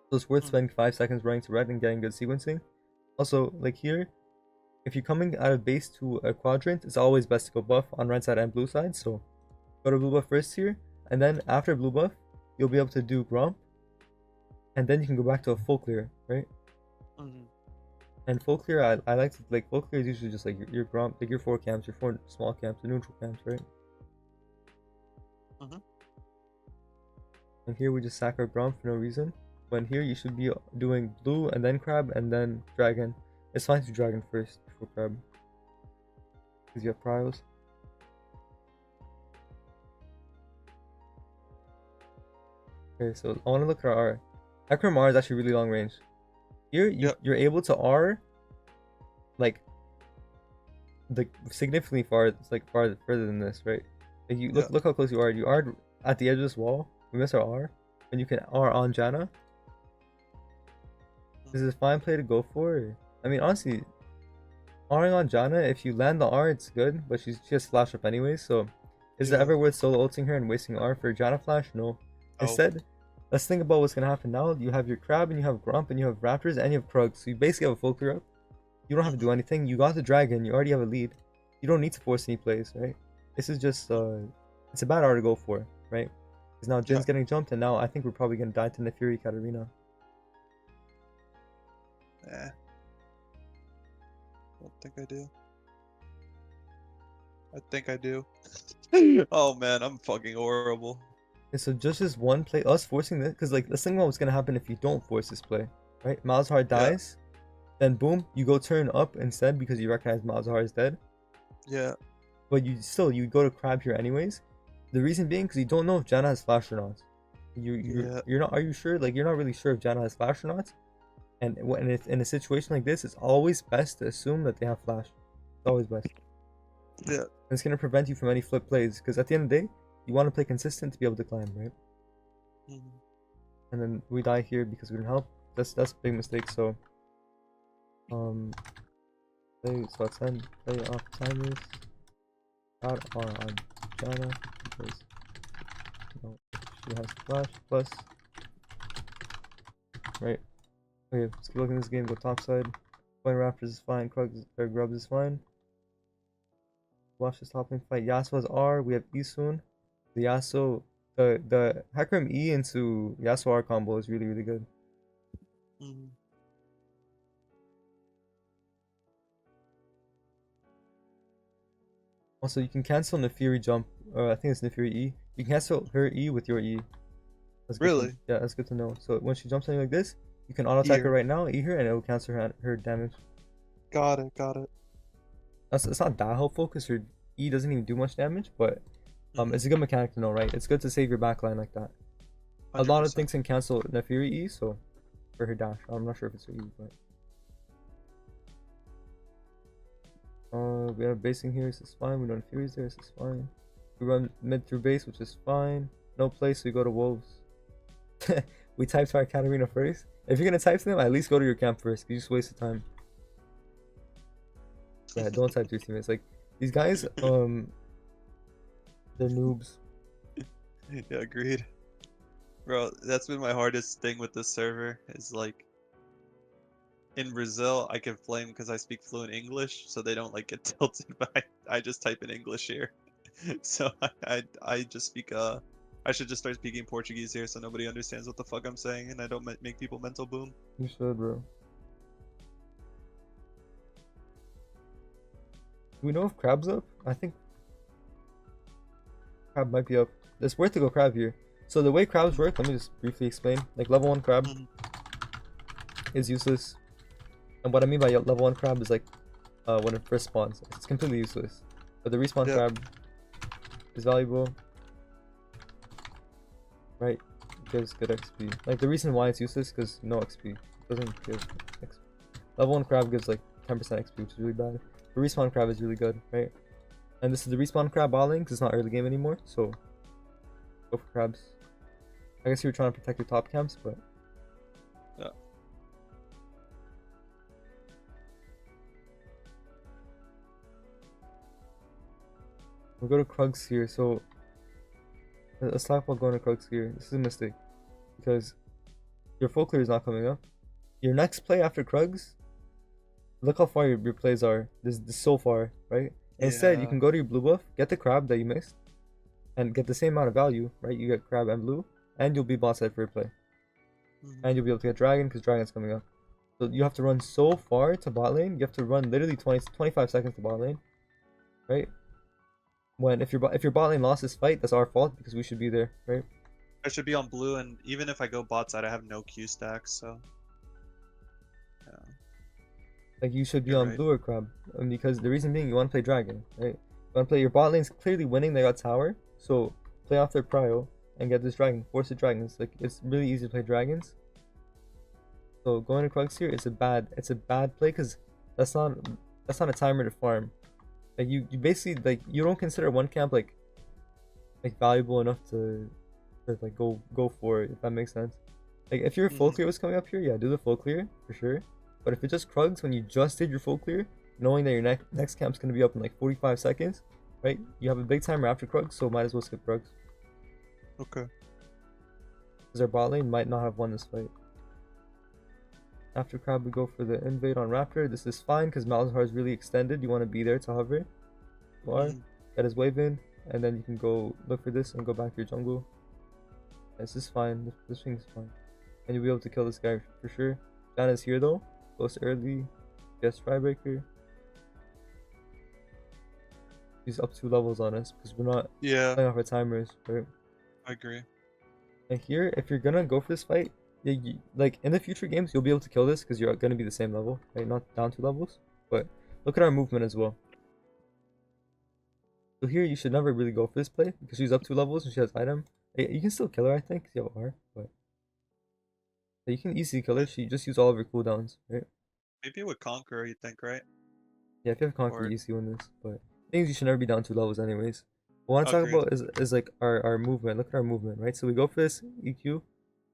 So it's worth spending 5 seconds running to red and getting good sequencing. Also, like here, if you're coming out of base to a quadrant, it's always best to go buff on red side and blue side. So go to blue buff first here, and then after blue buff, you'll be able to do Gromp, and then you can go back to a full clear, right? And full clear, I like to, like, full clear is usually just like your Gromp, like your 4 camps, your 4 small camps, your neutral camps, right? And here we just sack our Gromp for no reason. When here you should be doing blue and then crab and then dragon. It's fine to do dragon first before crab, because you have prios. Okay, so I want to look at our R. Hecarim R is actually really long range. Here you're able to R like significantly far. It's like further than this, right? Like you look how close you are. You are at the edge of this wall. We miss our R, and you can R on Janna. This is a fine play to go for. I mean, honestly, R'ing on Janna, if you land the R, it's good, but she has flash up anyways, so is it ever worth solo ulting her and wasting R for Janna flash? No. Instead, let's think about what's gonna happen now. You have your crab, and you have Gromp, and you have raptors, and you have Krug, so you basically have a full clear up. You don't have to do anything. You got the dragon, you already have a lead. You don't need to force any plays, right? This is just, it's a bad R to go for, right? Because now Jin's getting jumped, and now I think we're probably gonna die to Nefiri Katarina. Yeah. I don't think I do. I think I do. Oh man, I'm fucking horrible. Okay, so just this one play, us forcing this, because like let's think about what's gonna happen if you don't force this play, right? Malzahar dies, then boom, you go turn up instead because you recognize Malzahar is dead. Yeah. But you go to crab here anyways. The reason being because you don't know if Janna has flash or not. You're not. Are you sure? Like you're not really sure if Janna has flash or not. And when it's in a situation like this, it's always best to assume that they have flash. It's always best. Yeah. And it's gonna prevent you from any flip plays because at the end of the day, you want to play consistent to be able to climb, right? And then we die here because we didn't help. That's a big mistake. So play off timers. Out R on Janna because she has flash plus. Right. Okay, let's keep looking at this game. Go top side. Point Raptors is fine. Grubs is fine. Watch this top lane fight. Yasuo's R. We have E soon. The Yasuo, the Hecarim E into Yasuo R combo is really good. Also, you can cancel Nefiri jump. I think it's Nefiri E. You can cancel her E with your E. That's good Really? yeah, that's good to know. So when she jumps something like this, you can auto attack her right now, E her, and it will cancel her damage. Got it. It's not that helpful because her E doesn't even do much damage, but it's a good mechanic to know, right? It's good to save your backline like that. 100%. A lot of things can cancel Nefiri E, so for her dash. I'm not sure if it's for you, but we have basing here, this is fine. We don't have Furies there, this is fine. We run mid through base, which is fine. No place, we go to Wolves. We type to our Katarina first. If you're gonna type to them, at least go to your camp first, because you just wasted time. Yeah, don't type to your teammates. Like, these guys, they're noobs. Yeah, agreed. Bro, that's been my hardest thing with this server, is like, in Brazil, I can flame because I speak fluent English, so they don't like get tilted, but I just type in English here. So I just speak, I should just start speaking Portuguese here so nobody understands what the fuck I'm saying and I don't make people mental boom. You should, bro. Do we know if Crab's up? I think Crab might be up. It's worth to go Crab here. So the way Crabs work, let me just briefly explain. Like, level 1 Crab is useless. And what I mean by level 1 Crab is like when it first spawns. It's completely useless. But the respawn Crab is valuable. Right? It gives good XP. Like, the reason why it's useless is because no XP. It doesn't give XP. Level 1 Crab gives like 10% XP, which is really bad. The respawn Crab is really good, right? And this is the respawn Crab bot lane because it's not early game anymore, so go for Crabs. I guess you were trying to protect your top camps, but yeah. We'll go to Krugs here. So let's talk about going to Krugs here. This is a mistake because your full clear is not coming up. Your next play after Krugs, look how far your plays are. This is so far, right? Instead, you can go to your blue buff, get the Crab that you missed, and get the same amount of value, right? You get Crab and blue, and you'll be bot side for your play. And you'll be able to get Dragon because Dragon's coming up. So you have to run so far to bot lane. You have to run literally 25 seconds to bot lane, right? When if your bot lane lost this fight, that's our fault because we should be there, right? I should be on blue, and even if I go bot side, I have no Q stacks, so yeah. Like, you should be You're on right. blue or Crab, and because the reason being, you want to play Dragon, right? You want to play your bot lane's clearly winning. They got tower, so play off their prio and get this Dragon. Force the dragons. Like, it's really easy to play dragons. So going to Krugs here is a bad play because that's not a timer to farm. Like, you basically, like, you don't consider one camp like valuable enough to like go for it, if that makes sense. Like, if your full clear was coming up here, yeah, do the full clear for sure. But if it's just Krugs when you just did your full clear, knowing that your next camp's gonna be up in like 45 seconds, right? You have a big timer after Krugs, so might as well skip Krugs. Okay. Because our bot lane might not have won this fight. After Crab, we go for the invade on Raptor. This is fine because Malzahar is really extended. You want to be there to hover. You are. Get his wave in, and then you can go look for this and go back to your jungle. This is fine. This thing's fine. And you'll be able to kill this guy for sure. Janna's here though. Close early. Yes, Trybreaker. He's up 2 levels on us because we're not playing off our timers, right? I agree. And here, if you're gonna go for this fight, like in the future games, you'll be able to kill this because you're gonna be the same level, right? Not down 2 levels. But look at our movement as well. So here, you should never really go for this play because she's up 2 levels and she has item. You can still kill her, I think, because you have R, but you can easily kill her. She just use all of her cooldowns, right? Maybe with Conqueror, you think, right? Yeah, if you have Conqueror, you easily win this. But things you should never be down 2 levels, anyways. What I want to talk about is like our movement. Look at our movement, right? So we go for this EQ.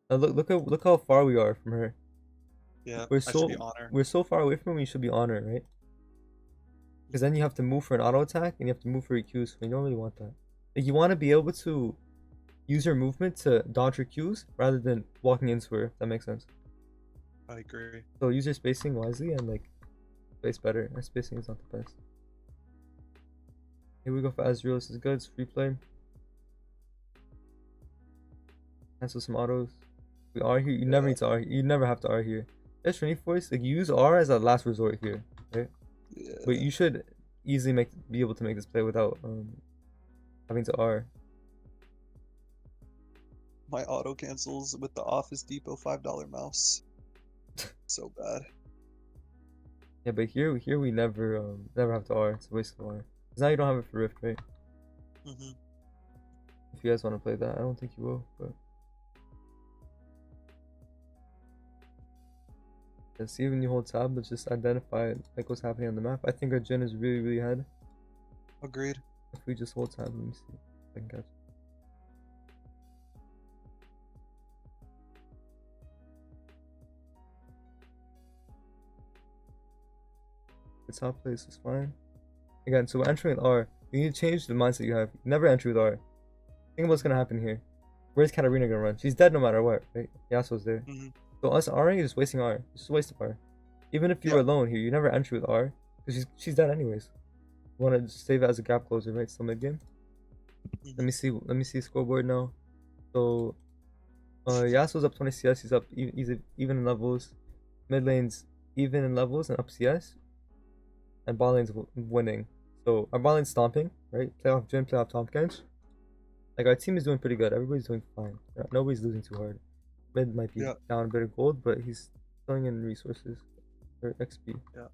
Now look how far we are from her. Yeah, we're I should be honor. We're so far away from her. We should be honor, right? Because then you have to move for an auto attack and you have to move for EQs. So you don't really want that. Like, you want to be able to use your movement to dodge her Qs rather than walking into her. If that makes sense. I agree. So use your spacing wisely and like space better. Our spacing is not the best. Here we go for Azrael. This is good. It's free play. Cancel some autos. We R here. You never need to R. You never have to R here. There's Trinity Force. Like, you use R as a last resort here, right? Yeah. But you should easily be able to make this play without having to R. My auto cancels with the Office Depot $5 mouse. So bad. Yeah, but here we never have to R. It's a waste of R. Because now you don't have it for Rift, right? If you guys want to play that, I don't think you will, but Yeah, see when you hold tab, let's just identify like what's happening on the map. I think our Jhin is really ahead. Agreed. If we just hold tab, let me see if I can catch. The top place is fine. Again, so we're entering with R. You need to change the mindset you have. You never enter with R. Think of what's gonna happen here. Where's Katarina gonna run? She's dead no matter what, right? Yasuo's there. So us R'ing is just wasting R. It's just a waste of R. Even if you were alone here, you never enter with R. Because she's dead anyways. You wanna just save it as a gap closer, right? Still mid game. Let me see scoreboard now. So Yasuo's up 20 CS, he's up even in levels. Mid lane's even in levels and up CS. And bot lane's winning. So our bot lane's stomping, right? Playoff Jhin, playoff top ganks. Like our team is doing pretty good. Everybody's doing fine. Nobody's losing too hard. Mid might be down a bit of gold, but he's throwing in resources or XP. Yeah.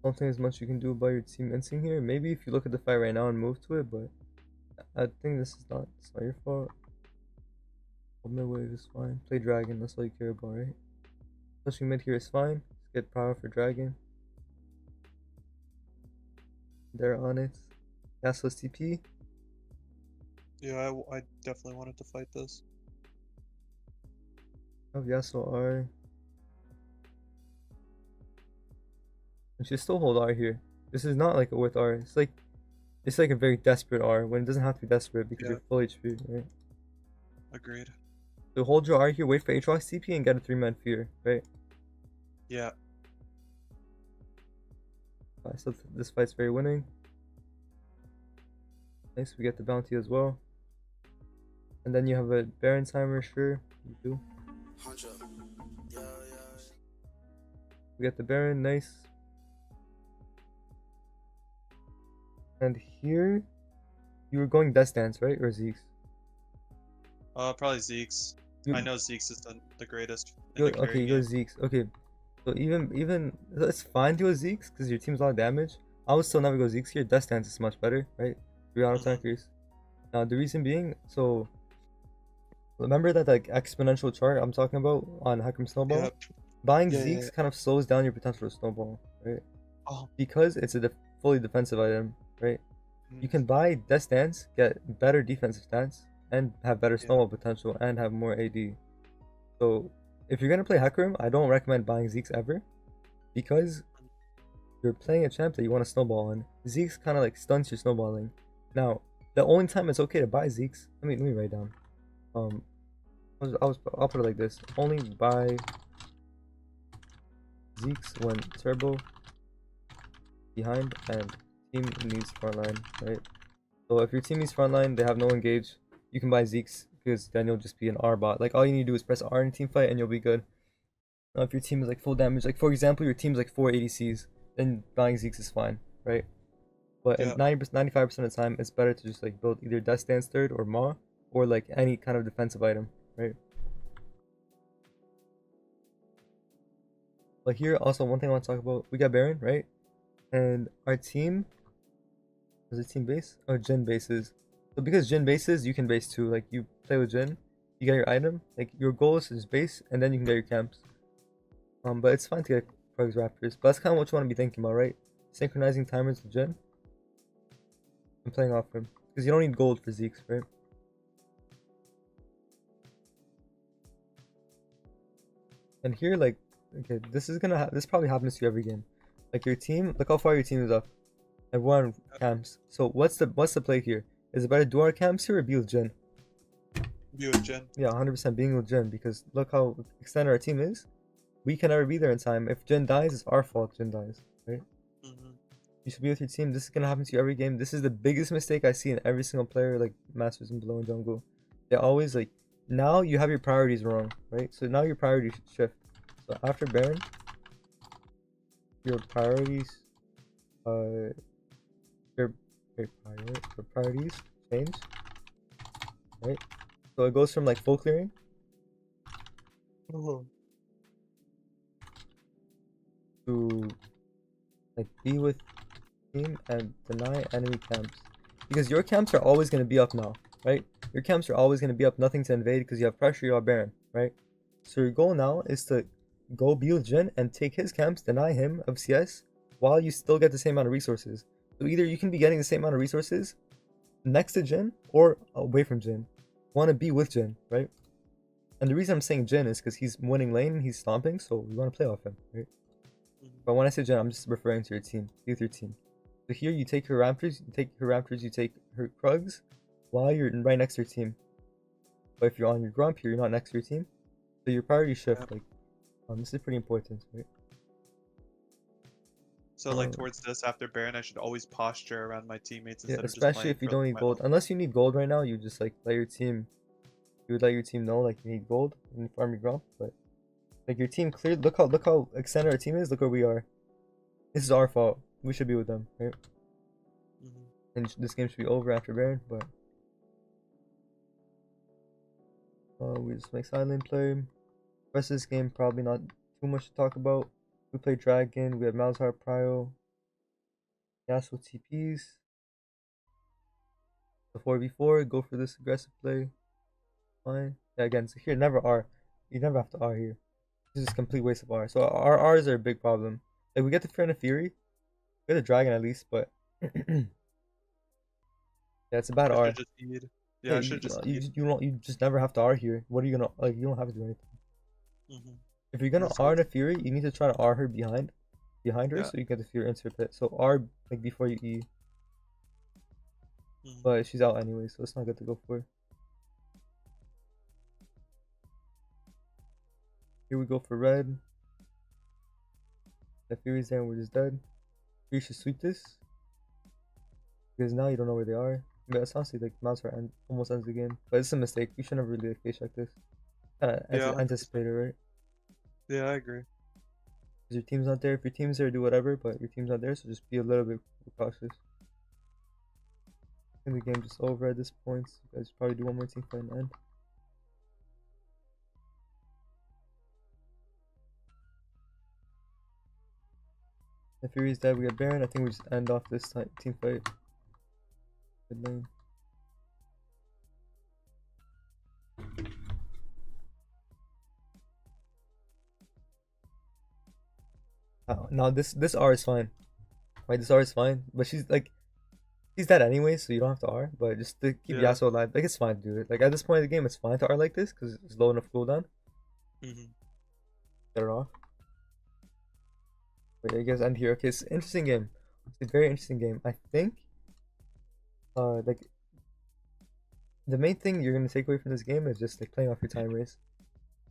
I don't think there's much you can do about your team insing here. Maybe if you look at the fight right now and move to it, but I think it's not your fault. Mid wave is fine. Play dragon, that's all you care about, right? Pushing mid here is fine. Let's get power for dragon. They're on it. Yasuo's TP. Yeah, I definitely wanted to fight this. Have Yasuo R. And she still hold R here. This is not like a with R. It's like a very desperate R when it doesn't have to be desperate because you're full HP, right? Agreed. So hold your R here, wait for Aatrox TP and get a 3-man fear, right? Yeah. So this fight's very winning. Nice, we get the bounty as well. And then you have a Baron timer, sure, you do. Huncho. Yeah. We get the Baron, nice. And here, you were going Death Dance, right? Or Zeke's? Probably Zeke's. I know Zeke's is the greatest. Okay, you go Zeke's. Okay, so even it's fine to go Zeke's because your team's a lot of damage. I would still never go Zeke's here. Death Dance is much better, right? 3 auto attackers. Now the reason being, so remember that like exponential chart I'm talking about on Hecarim Snowball? Yep. Buying Zeke's kind of slows down your potential to snowball, right? Because it's a fully defensive item, right? You can buy Death Dance, get better defensive stats, and have better snowball potential, and have more AD. So if you're gonna play Hecarim, I don't recommend buying Zeke's ever, because you're playing a champ that you want to snowball on. Zeke's kind of like stunts your snowballing. Now, the only time it's okay to buy Zeke's, let me write down. I'll put it like this: only buy Zeke's when turbo behind and team needs frontline, right? So if your team needs frontline, they have no engage, you can buy Zeke's because then you'll just be an R bot. Like all you need to do is press R in Teamfight and you'll be good. Now if your team is like full damage, like for example your team's like 4 ADCs, then buying Zeke's is fine, right? But 95% of the time it's better to just like build either Death Dance third or Maw or like any kind of defensive item, right? But here also one thing I want to talk about, we got Baron, right? And our team, is it team base? Oh, Jhin bases. So because Jhin bases, you can base too. Like you play with Jhin, you get your item. Like your goal is to just base, and then you can get your camps. But it's fine to get Krugs Raptors. But that's kind of what you want to be thinking about, right? Synchronizing timers with Jhin and playing off him, because you don't need gold for Zeke's, right? And here, like, okay, this probably happens to you every game. Like your team, look how far your team is up. Everyone camps. So what's the play here? Is it better to do our camps here or be with Jhin? Be with Jhin. Yeah, 100% being with Jhin, because look how extended our team is. We can never be there in time. If Jhin dies, it's our fault Jhin dies, right? You should be with your team. This is gonna happen to you every game. This is the biggest mistake I see in every single player, like Masters and below and jungle. They always like, now you have your priorities wrong, right? So now your priorities shift. So after Baron, your priorities your priorities change, right? So it goes from like full clearing to like be with team and deny enemy camps. Because your camps are always going to be up now, right? Your camps are always going to be up, nothing to invade because you have pressure, you have Baron, right? So your goal now is to go be with Jin and take his camps, deny him of CS, while you still get the same amount of resources. So either you can be getting the same amount of resources next to Jin or away from Jin. Want to be with Jin, right? And the reason I'm saying Jin is because he's winning lane and he's stomping, so we want to play off him, right? But when I say Jin, I'm just referring to your team. Be with your team. So here you take her Raptors, you take her Krugs while you're right next to your team. But if you're on your Grump here, you're not next to your team. So your priority shift, Yep. like, this is pretty important, right? So like towards this after Baron, I should always posture around my teammates Yeah, instead of just especially playing if you for don't need my gold. own. Unless you need gold right now, you just like let your team. You would let your team know like you need gold and you farm your Grump, but like your team cleared. Look how extended our team is. Look where we are. This is our fault. We should be with them, right? Mhm. And this game should be over after Baron, but we just make silent play. Rest of this game probably not too much to talk about. We play Dragon. We have Malzahar Prio. Yasuo TPs. The 4v4. Go for this aggressive play. Fine. Yeah, again, so here never R. You never have to R here. This is a complete waste of R. So our R's are a big problem. Like we get the Fear and Fury. We get the Dragon at least, but yeah, it's a bad I R. should just eat. Yeah, Yeah, I should just eat. you just never have to R here. What are you gonna like? You don't have to do anything. Mhm. If you're gonna Just R go- the Fury, you need to try to R her behind her, Yeah. so you get the Fury into her pit. So R like before you E, Mhm. but she's out anyway, so it's not good to go for. Here we go for red. The Fury's there and we're just dead. We should sweep this because now you don't know where they are. But it's honestly like Malzahar almost ends the game, but it's a mistake. You should never really like face check this. Kind of Yeah, 100%. anticipate it, right? Yeah, I agree. Because your team's not there. If your team's there, do whatever, but your team's not there, so just be a little bit cautious. I think the game's just over at this point. So you guys probably do one more team fight and end. The Fury's dead. We got Baron. I think we just end off this team fight. Good lane. No, this R is fine. Right, this R is fine, but she's dead anyway, so you don't have to R. But just to keep Yeah. Yasuo alive, like it's fine to do it. Like at this point in the game, it's fine to R like this because it's low enough cooldown. Mhm. Get it off. But yeah, you guys end here. Okay, it's an interesting game. It's a very interesting game. I think, like the main thing you're gonna take away from this game is just like playing off your time race.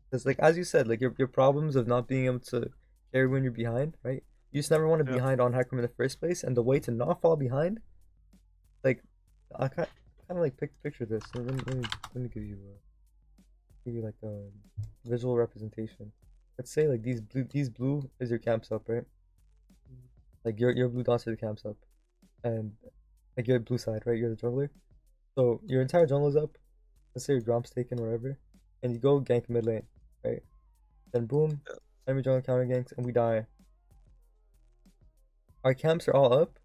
Because like as you said, like your problems of not being able to carry when you're behind, right? You just never want to be Yeah. behind on Hecarim in the first place, and the way to not fall behind, like I kind of like picture this. So let me give you like a visual representation. Let's say like these blue is your camps up, right? Like your blue dots are the camps up, and like you're blue side, right? You're the jungler. So your entire jungle is up. Let's say your Gromp's taken wherever, and you go gank mid lane, right? Then boom, Yeah. enemy jungle counter ganks, and we die. Our camps are all up,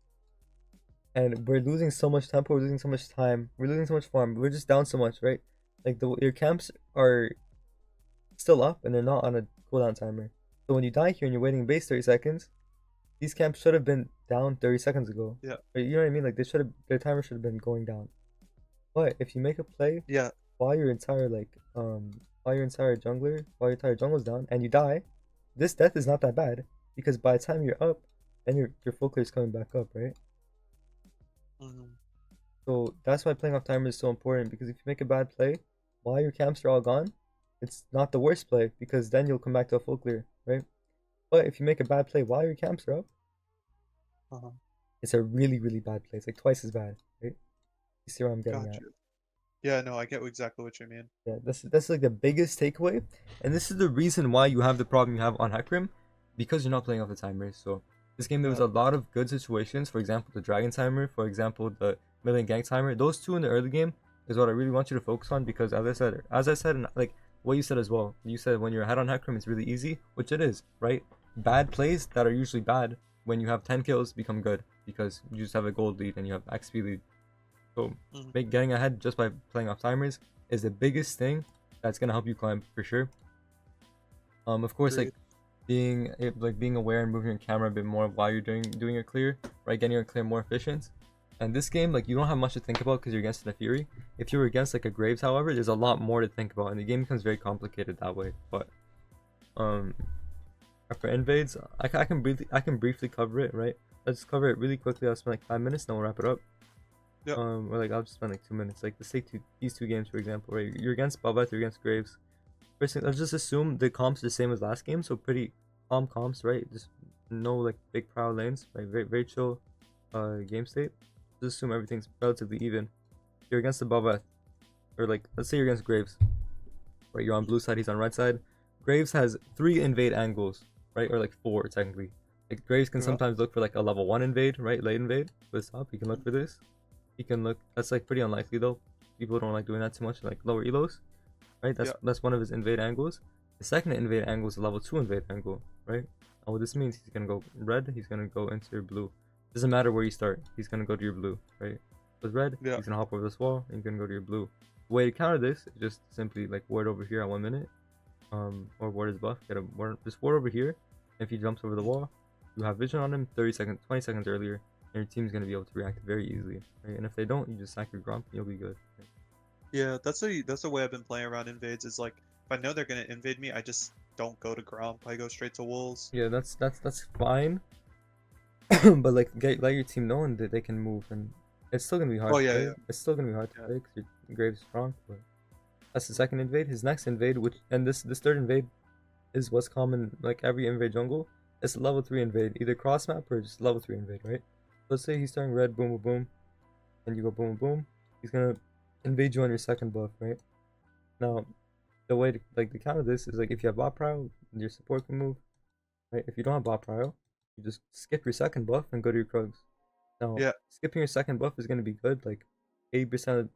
and we're losing so much tempo, we're losing so much time, we're losing so much farm, we're just down so much, right? Like your camps are still up, and they're not on a cooldown timer. So when you die here and you're waiting base 30 seconds, these camps should have been down 30 seconds ago. Yeah. You know what I mean? Like their timer should have been going down. But if you make a play Yeah. while your entire jungle's down and you die, this death is not that bad because by the time you're up, then your full clear is coming back up, right? Mhm. So that's why playing off timer is so important because if you make a bad play while your camps are all gone, it's not the worst play because then you'll come back to a full clear, right? But if you make a bad play while your camps are up, Uh-huh. it's a really, really bad play. It's like twice as bad, right? You see where I'm getting Got at? you. Yeah, no, I get exactly what you mean. Yeah, that's like the biggest takeaway, and this is the reason why you have the problem you have on Hecarim, because you're not playing off the timer. So this game there was Yeah. a lot of good situations. For example, the dragon timer. For example, the million gank timer. Those two in the early game is what I really want you to focus on because as I said, and like what you said as well. You said when you're ahead on Hecarim, it's really easy, which it is, right? Bad plays that are usually bad when you have 10 kills become good. because you just have a gold lead and you have XP lead. So Mhm. getting ahead just by playing off timers is the biggest thing that's gonna help you climb for sure. Of course, like being aware and moving your camera a bit more while you're doing your clear, right? Getting your clear more efficient. And this game, like, you don't have much to think about because you're against the Fury. If you were against like a Graves, however, there's a lot more to think about, and the game becomes very complicated that way. But um, for invades, I can briefly cover it, right? Let's cover it really quickly. I'll spend like 5 minutes, then we'll wrap it up. Yep. Or like I'll just spend like 2 minutes. Like let's take these two games for example, right? You're against Belveth, you're against Graves. First thing, let's just assume the comps are the same as last game, so pretty calm comps, right? Just no like big prow lanes, right? Very chill game state. Just assume everything's relatively even. You're against the Belveth, or like let's say you're against Graves, right? You're on blue side, he's on red side. Graves has 3 invade angles, right? Or like 4 technically. Like Graves can Yeah. sometimes look for like a level 1 invade, right? Late invade with top. He can look for this. He can look. That's like pretty unlikely though. People don't like doing that too much, like lower elos, right? That's one of his invade angles. The second invade angle is a level 2 invade angle, right? And what this means, he's gonna go red. He's gonna go into your blue. Doesn't matter where you start. He's gonna go to your blue, right? With red, Yeah. he's gonna hop over this wall and he's gonna go to your blue. The way to counter this is just simply like ward over here at 1 minute, or ward his buff. Get a ward, just ward over here. If he jumps over the wall, you have vision on him 30 seconds, 20 seconds earlier. And your team's gonna be able to react very easily, right? And if they don't, you just sack your Gromp and you'll be good. Right? Yeah, that's the way I've been playing around invades. Is like if I know they're gonna invade me, I just don't go to Gromp. I go straight to wolves. Yeah, that's fine. But like let your team know and that they can move, and it's still gonna be hard Oh to yeah, play. yeah. It's still gonna be hard to Yeah. play because your Graves is strong. But that's the second invade. His next invade, which and this third invade is what's common like every invade jungle. It's a level 3 invade, either cross map or just level 3 invade, right? Let's say he's starting red, boom, boom, boom, and you go boom, boom, boom. He's gonna invade you on your second buff, right? Now, the way to like to counter this is like if you have bot prio, your support can move, right? If you don't have bot prio, you just skip your second buff and go to your Krugs. Now, Yeah. skipping your second buff is gonna be good, like 80%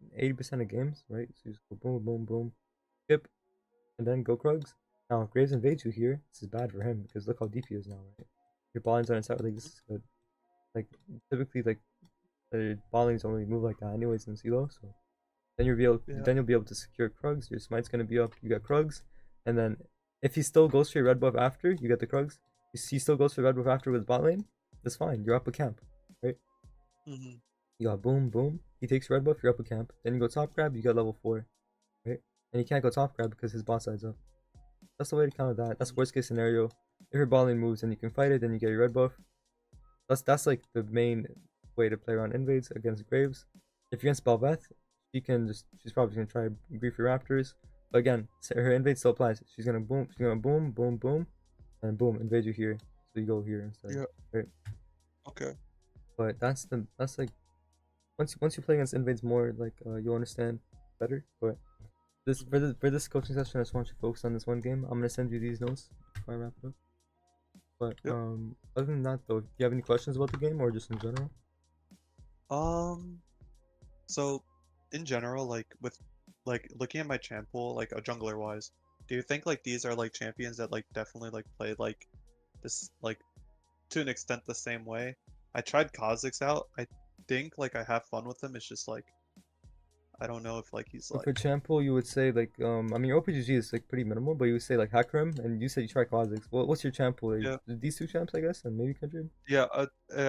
of games, right? So you just go boom, boom, boom, skip, and then go Krugs. Now, if Graves invades you here, this is bad for him because look how deep he is now, right? Your ballings on his side, like this is good. Like typically, like the ballings don't really move like that anyways in Silo, so then Yeah. you'll be able to secure Krugs. Your smite's gonna be up. You got Krugs, and then if he still goes for your red buff after, you get the Krugs. If he still goes for red buff after with bot lane, that's fine. You're up a camp, right? Hmm. You got boom, boom. He takes red buff, you're up a camp. Then you go top grab, you got level 4, right? And you can't go top grab because his bot side's up. That's the way to counter that. That's worst case scenario. If your bot lane moves and you can fight it, then you get your red buff. That's like the main way to play around invades against Graves. If you're against Belveth, she's probably gonna try grief your Raptors. But again, her invade still applies. She's gonna boom, boom, boom, and boom, invade you here. So you go here instead. Yeah. Right? Okay. But that's like once you play against invades more, like you'll understand better. But for this coaching session, I just want you to focus on this one game. I'm gonna send you these notes before I wrap it up. But Yep. other than that though, do you have any questions about the game or just in general? So in general, like with like looking at my champ pool, like a jungler wise, do you think like these are like champions that like definitely like play like this like to an extent the same way? I tried Kha'Zix out. I think like I have fun with him. It's just like I don't know if like he's So for like Champo, you would say like I mean your OPGG is like pretty minimal, but you would say like Hecarim, and you said you try Kha'Zix. What's your Champo? Like, yeah. these two champs, I guess, and maybe Kindred. Yeah,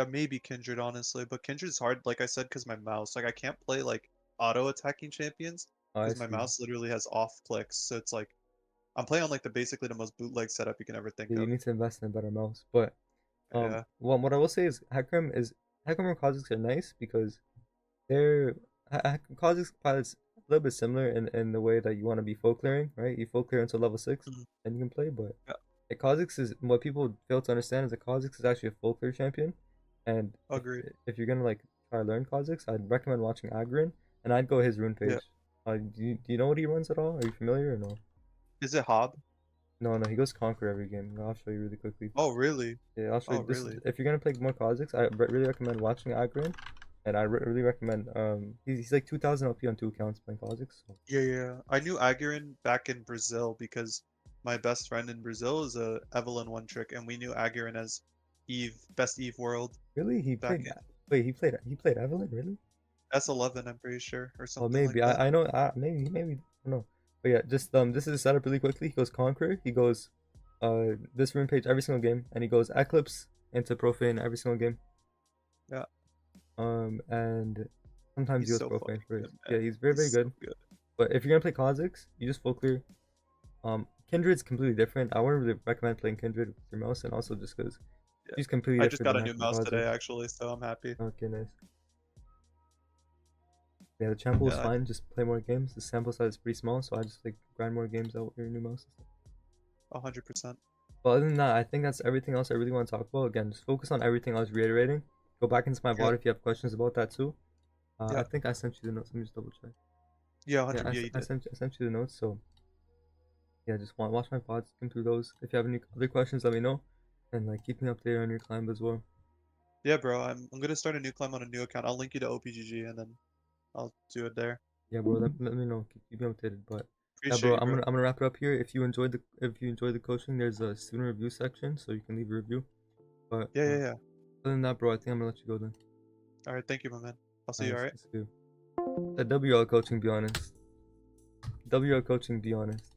maybe Kindred, honestly, but Kindred's hard, like I said, because my mouse. Like, I can't play, like, auto-attacking champions, Oh, I because my see. mouse literally has off clicks, so it's like, I'm playing on, like, basically the most bootleg setup you can ever think Yeah, you of. need to invest in a better mouse. But Yeah. what I will say is Hecarim and Kha'Zix are nice because they're Kha'Zix pilots a little bit similar in the way that you want to be folk clearing, right? You folk clear until level 6, Mhm. and you can play, but Yeah, like Kha'Zix is what people fail to understand is that Kha'Zix is actually a full clear champion, and agree. if you're gonna like try to learn Kha'Zix, I'd recommend watching Agrin, and I'd go his rune Yeah. page. Do you know what he runs at all? Are you familiar or no? Is it Hob? No, he goes Conquer every game. I'll show you really quickly. Oh, really? Yeah, I'll show Oh, you. This is, really? if you're gonna play more Kha'Zix, I really recommend watching Agrin, and I really recommend he's like 2000 LP on 2 accounts playing Kha'Zix. So. Yeah, yeah. I knew Aguirre back in Brazil because my best friend in Brazil is a Evelyn one trick, and we knew Aguirre as Eve, best Eve world Really, he back played in. Wait, he played Evelyn, really? S11, I'm pretty sure, or Oh, something maybe. like that. I know. Maybe. I don't know. But yeah, just this is a setup really quickly. He goes Conqueror. He goes this rune page every single game, and he goes Eclipse into Profane every single game. Yeah, And sometimes he he's goes so Profane fucking first. good, Yeah, man. he's very He's so good. good. But if you're gonna play Kha'Zix, you just full clear. Kindred's completely different. I wouldn't really recommend playing Kindred with your mouse, and also just because Yeah. she's completely I just different got than a new hacking mouse today, Kha'Zix. actually, so I'm happy. Okay, nice. Yeah, the champ pool is Yeah, fine. Just play more games. The sample size is pretty small, so I just like grind more games out with your new mouse and stuff. 100%. But other than that, I think that's everything else I really want to talk about. Again, just focus on everything I was reiterating. Go back into my Yeah, VOD if you have questions about that too. I yeah, think I sent you the notes. Let me just double check. yeah, Yeah, 100. Yeah, you did. I sent you the notes. So yeah, just watch my VODs, skim through those. If you have any other questions, let me know, and like keep me updated on your climb as well. Yeah, bro. I'm gonna start a new climb on a new account. I'll link you to OPGG and then I'll do it there. Yeah, bro. Let me know. Keep me updated. But yeah, Appreciate bro. you, bro. I'm gonna wrap it up here. If you enjoyed the coaching, there's a student review section, so you can leave a review. But Yeah, yeah, yeah. other than that, bro, I think I'm gonna let you go then. All right, thank you, my man. I'll see you. Nice, All right. let's do. The WL coaching, be honest. WL coaching, be honest.